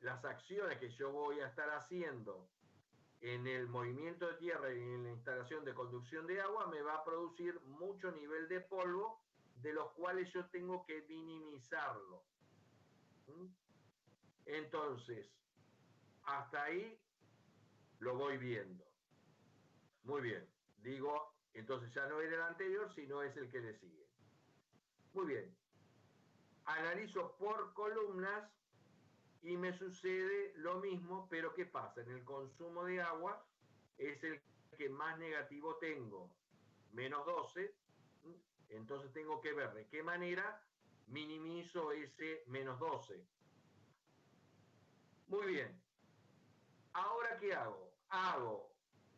las acciones que yo voy a estar haciendo en el movimiento de tierra y en la instalación de conducción de agua me va a producir mucho nivel de polvo, de los cuales yo tengo que minimizarlo. Entonces, hasta ahí lo voy viendo. Muy bien. Digo, entonces ya no es el anterior, sino es el que le sigue. Muy bien. Analizo por columnas y me sucede lo mismo, pero ¿qué pasa? En el consumo de agua es el que más negativo tengo, menos 12, entonces tengo que ver de qué manera minimizo ese menos 12. Muy bien. ¿Ahora qué hago? Hago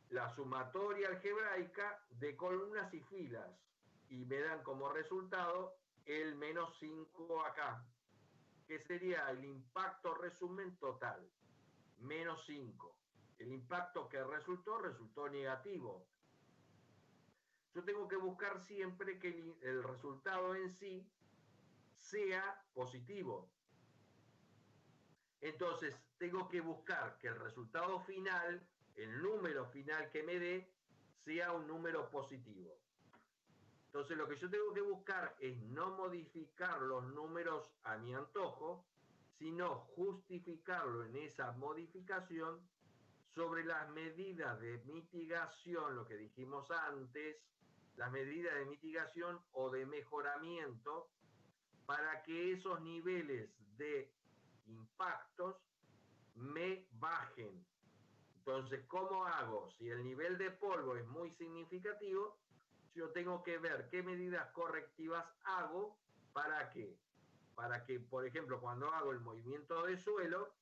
la sumatoria algebraica de columnas y filas y me dan como resultado el menos 5 acá, que sería el impacto resumen total, menos 5. El impacto que resultó negativo. Yo tengo que buscar siempre que el resultado en sí sea positivo. Entonces, tengo que buscar que el resultado final, el número final que me dé, sea un número positivo. Entonces, lo que yo tengo que buscar es no modificar los números a mi antojo, sino justificarlo en esa modificación sobre las medidas de mitigación, lo que dijimos antes, las medidas de mitigación o de mejoramiento, para que esos niveles de impactos me bajen. Entonces, ¿cómo hago? Si el nivel de polvo es muy significativo, yo tengo que ver qué medidas correctivas hago para que, por ejemplo, cuando hago el movimiento de suelo,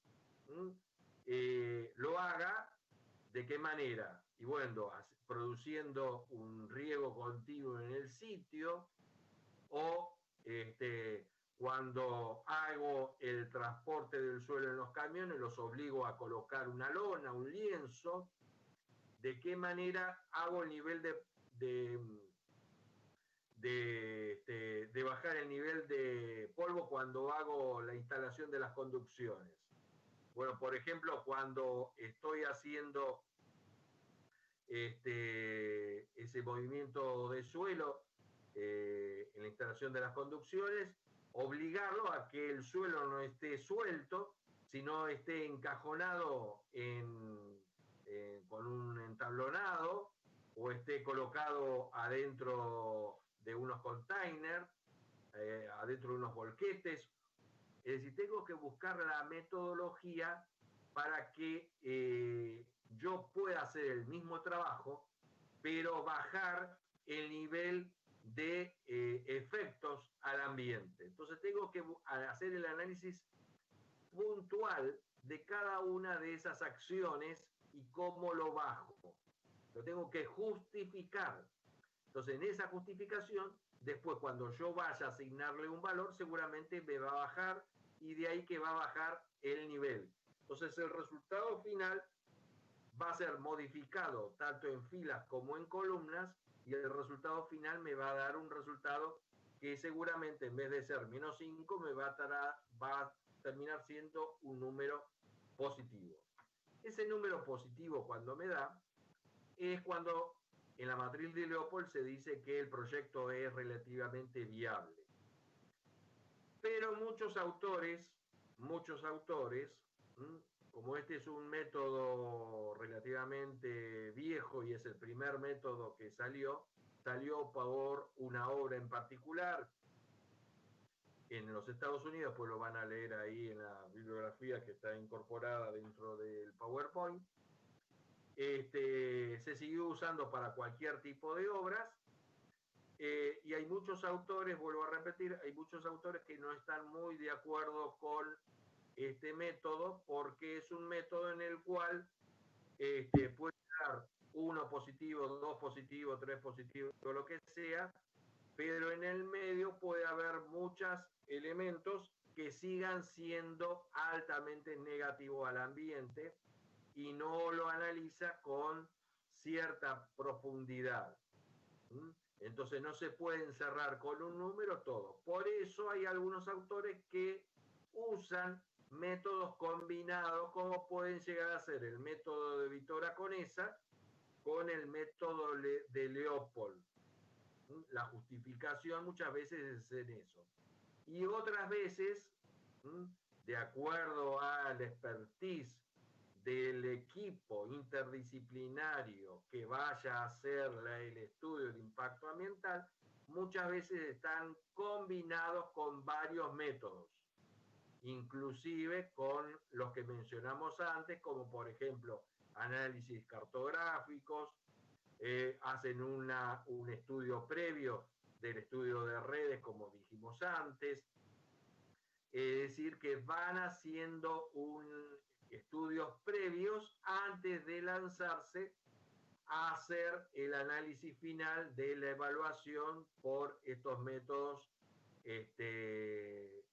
lo haga de qué manera. Y bueno, produciendo un riego continuo en el sitio o cuando hago el transporte del suelo en los camiones, los obligo a colocar una lona, un lienzo. ¿De qué manera hago el nivel de bajar el nivel de polvo hago cuando hago la instalación de las conducciones? Bueno, por ejemplo, cuando estoy haciendo ese movimiento de suelo en la instalación de las conducciones, obligarlo a que el suelo no esté suelto, sino esté encajonado con un entablonado o esté colocado adentro de unos containers, adentro de unos volquetes. Es decir, tengo que buscar la metodología para que yo pueda hacer el mismo trabajo, pero bajar el nivel de efectos al ambiente. Entonces tengo que hacer el análisis puntual de cada una de esas acciones y cómo lo bajo. Lo tengo que justificar. Entonces, en esa justificación, después cuando yo vaya a asignarle un valor, seguramente me va a bajar y de ahí que va a bajar el nivel. Entonces, el resultado final va a ser modificado tanto en filas como en columnas y el resultado final me va a dar un resultado que seguramente en vez de ser -5 me va a terminar siendo un número positivo. Ese número positivo cuando me da es cuando en la matriz de Leopold se dice que el proyecto es relativamente viable. Pero muchos autores, como este es un método relativamente viejo y es el primer método que salió por una obra en particular en los Estados Unidos, pues lo van a leer ahí en la bibliografía que está incorporada dentro del PowerPoint. Se siguió usando para cualquier tipo de obras y hay muchos autores, vuelvo a repetir, hay muchos autores que no están muy de acuerdo con este método porque es un método en el cual puede dar 1 positivo, 2 positivos, 3 positivos, lo que sea, pero en el medio puede haber muchos elementos que sigan siendo altamente negativos al ambiente y no lo analiza con cierta profundidad. Entonces no se puede encerrar con un número todo. Por eso hay algunos autores que usan métodos combinados, como pueden llegar a ser el método de Vittoria Conesa con el método de Leopold. La justificación muchas veces es en eso. Y otras veces, de acuerdo al expertise del equipo interdisciplinario que vaya a hacer el estudio de impacto ambiental, muchas veces están combinados con varios métodos, inclusive con los que mencionamos antes, como por ejemplo análisis cartográficos, hacen un estudio previo del estudio de redes, como dijimos antes, es decir, que van haciendo estudios previos antes de lanzarse a hacer el análisis final de la evaluación por estos métodos que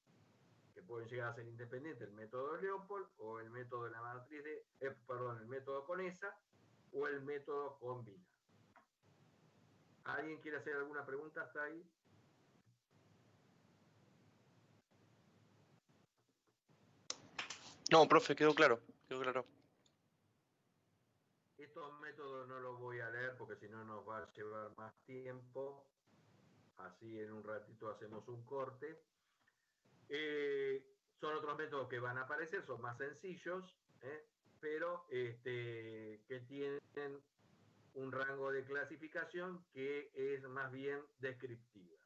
pueden llegar a ser independientes, el método de Leopold o el método de la matriz el método Conesa o el método combinado. ¿Alguien quiere hacer alguna pregunta hasta ahí? No, profe, quedó claro, quedó claro. Estos métodos no los voy a leer porque si no nos va a llevar más tiempo. Así en un ratito hacemos un corte. Son otros métodos que van a aparecer, son más sencillos, pero que tienen un rango de clasificación que es más bien descriptiva.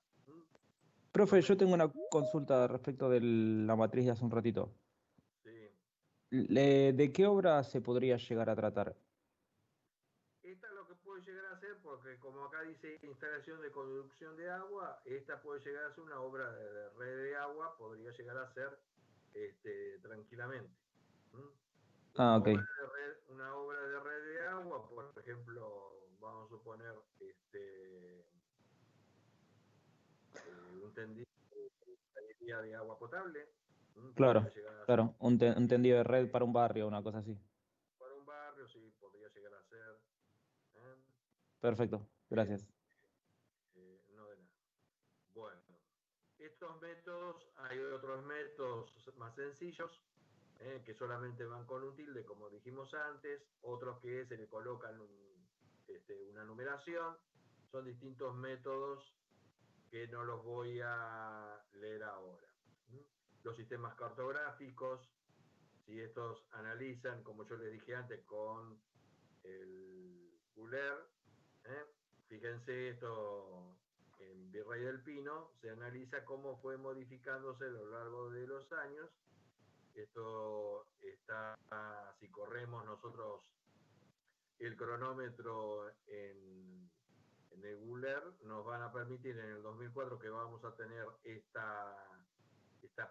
Profe, yo tengo una consulta respecto de la matriz de hace un ratito. Sí. ¿De qué obra se podría llegar a tratar? Esta es lo que puede llegar a ser, porque como acá dice instalación de conducción de agua, esta puede llegar a ser una obra de red de agua, podría llegar a ser tranquilamente. Ah, ok. Una obra de red de agua, por ejemplo, vamos a suponer un tendido de agua potable. Claro, claro. Un tendido de red para un barrio, una cosa así. Para un barrio, sí, podría llegar a ser. Perfecto, gracias. No de nada. Bueno, estos métodos, hay otros métodos más sencillos, que solamente van con un tilde, como dijimos antes, otros que se le colocan una numeración. Son distintos métodos que no los voy a leer ahora. Los sistemas cartográficos, si estos analizan, como yo les dije antes, con el Euler, fíjense esto en Virrey del Pino, se analiza cómo fue modificándose a lo largo de los años. Esto está, si corremos nosotros el cronómetro en el Euler, nos van a permitir en el 2004 que vamos a tener esta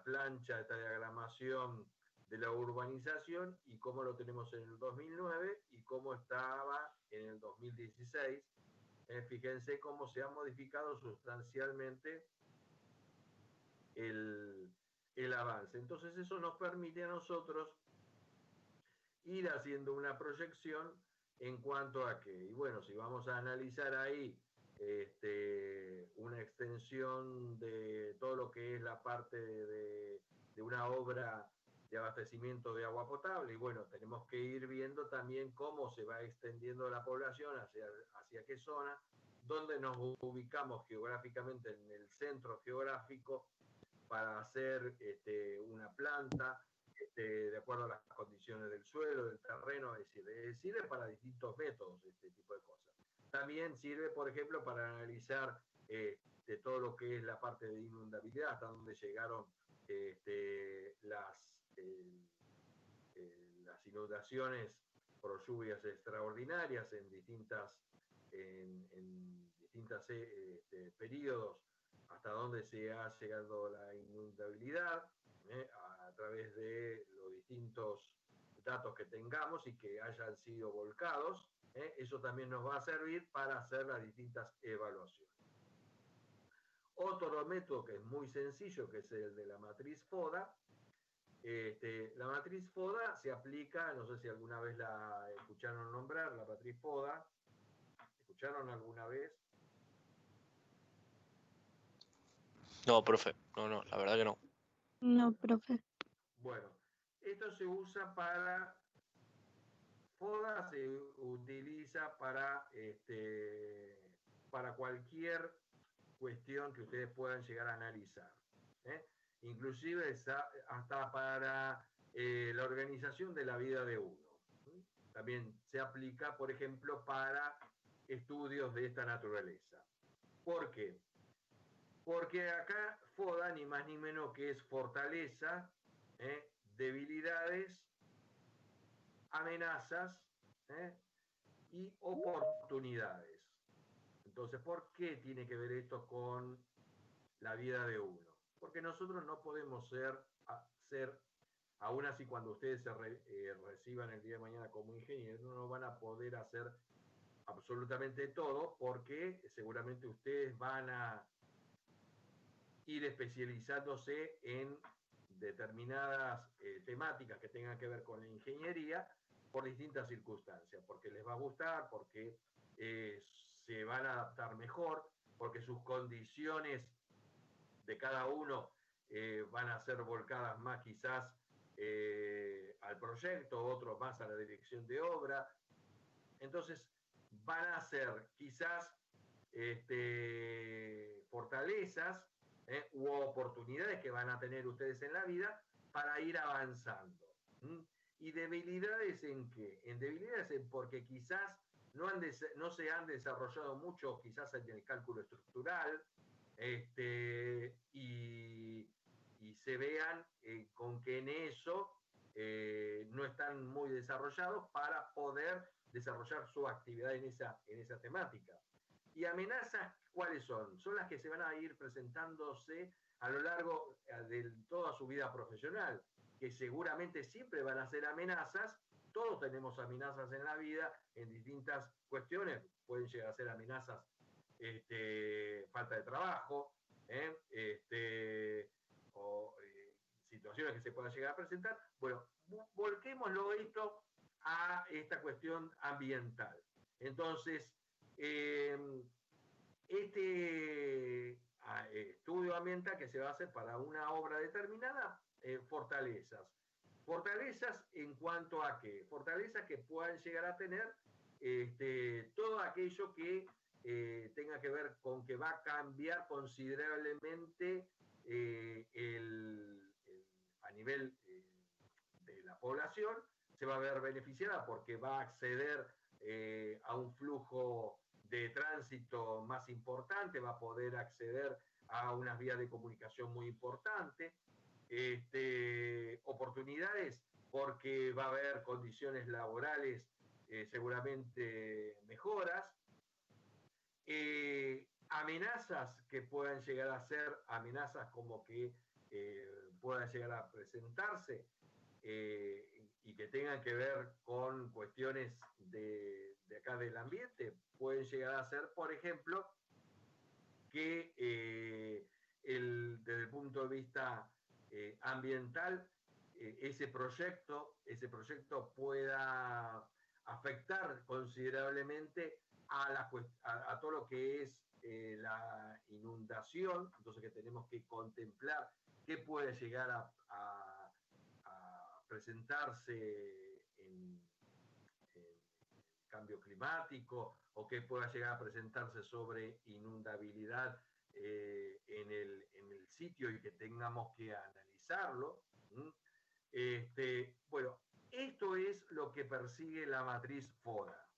plancha, esta diagramación de la urbanización y cómo lo tenemos en el 2009 y cómo estaba en el 2016. Fíjense cómo se ha modificado sustancialmente el avance. Entonces eso nos permite a nosotros ir haciendo una proyección en cuanto a que, y bueno, si vamos a analizar ahí una extensión de todo lo que es la parte de una obra de abastecimiento de agua potable, y bueno, tenemos que ir viendo también cómo se va extendiendo la población, hacia qué zona, dónde nos ubicamos geográficamente en el centro geográfico para hacer una planta, de acuerdo a las condiciones del suelo, del terreno, es decir, sirve para distintos métodos este tipo de cosas. También sirve, por ejemplo, para analizar de todo lo que es la parte de inundabilidad, hasta donde llegaron las inundaciones por lluvias extraordinarias en distintas periodos, hasta donde se ha llegado la inundabilidad, a través de los distintos datos que tengamos y que hayan sido volcados. Eso también nos va a servir para hacer las distintas evaluaciones. Otro método que es muy sencillo, que es el de la matriz FODA. La matriz FODA se aplica, no sé si alguna vez la escucharon nombrar, la matriz FODA. ¿Escucharon alguna vez? No, profe, no, la verdad que no. No, profe. Bueno, esto se usa para... FODA se utiliza para cualquier cuestión que ustedes puedan llegar a analizar. Inclusive hasta para la organización de la vida de uno. También se aplica, por ejemplo, para estudios de esta naturaleza. ¿Por qué? Porque acá FODA ni más ni menos que es fortaleza, debilidades, amenazas y oportunidades. Entonces, ¿por qué tiene que ver esto con la vida de uno? Porque nosotros no podemos ser aún así cuando ustedes se reciban el día de mañana como ingenieros, no van a poder hacer absolutamente todo, porque seguramente ustedes van a ir especializándose en determinadas temáticas que tengan que ver con la ingeniería por distintas circunstancias, porque les va a gustar, porque se van a adaptar mejor, porque sus condiciones de cada uno van a ser volcadas más quizás al proyecto, otros más a la dirección de obra. Entonces van a ser quizás fortalezas u oportunidades que van a tener ustedes en la vida para ir avanzando. ¿Y debilidades en qué? En debilidades porque quizás no se han desarrollado mucho quizás en el cálculo estructural, y se vean con que en eso no están muy desarrollados para poder desarrollar su actividad en esa temática. ¿Y amenazas cuáles son? Son las que se van a ir presentándose a lo largo de toda su vida profesional, que seguramente siempre van a ser amenazas. Todos tenemos amenazas en la vida, en distintas cuestiones. Pueden llegar a ser amenazas, falta de trabajo, o situaciones que se puedan llegar a presentar. Bueno, volquémoslo esto a esta cuestión ambiental. Entonces, este estudio ambiental que se va a hacer para una obra determinada, fortalezas. Fortalezas en cuanto a qué? Fortalezas que puedan llegar a tener todo aquello que tenga que ver con que va a cambiar considerablemente a nivel de la población, se va a ver beneficiada porque va a acceder a un flujo de tránsito más importante, va a poder acceder a unas vías de comunicación muy importantes, oportunidades porque va a haber condiciones laborales seguramente mejoras, amenazas que puedan llegar a ser amenazas como que puedan llegar a presentarse y que tengan que ver con cuestiones de acá del ambiente, pueden llegar a ser, por ejemplo, que desde el punto de vista ambiental, ese proyecto pueda afectar considerablemente a todo lo que es la inundación, entonces que tenemos que contemplar qué puede llegar a presentarse en cambio climático o qué pueda llegar a presentarse sobre inundabilidad en el sitio y que tengamos que analizarlo. Bueno, esto es lo que persigue la matriz FODA.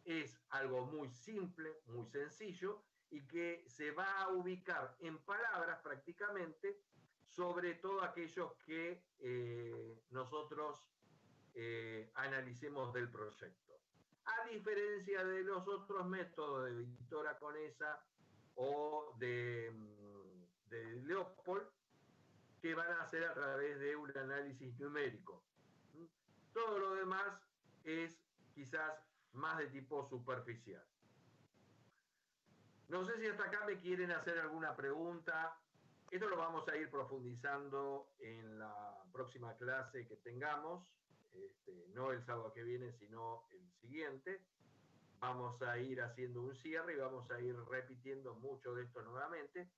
Es algo muy simple, muy sencillo y que se va a ubicar en palabras prácticamente sobre todo aquellos que nosotros analicemos del proyecto. A diferencia de los otros métodos de Víctor Conesa o de Leopold, que van a hacer a través de un análisis numérico. Todo lo demás es quizás más de tipo superficial. No sé si hasta acá me quieren hacer alguna pregunta. Esto lo vamos a ir profundizando en la próxima clase que tengamos, no el sábado que viene, sino el siguiente. Vamos a ir haciendo un cierre y vamos a ir repitiendo mucho de esto nuevamente.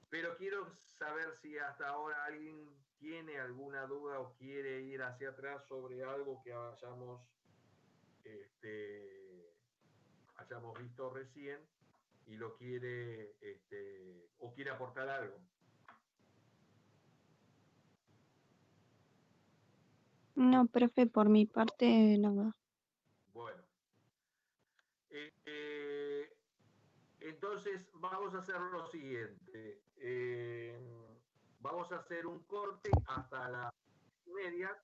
Pero quiero saber si hasta ahora alguien tiene alguna duda o quiere ir hacia atrás sobre algo que hayamos visto recién y lo quiere o quiere aportar algo. No, profe, por mi parte nada. Bueno. Entonces vamos a hacer lo siguiente. Vamos a hacer un corte hasta las 1:30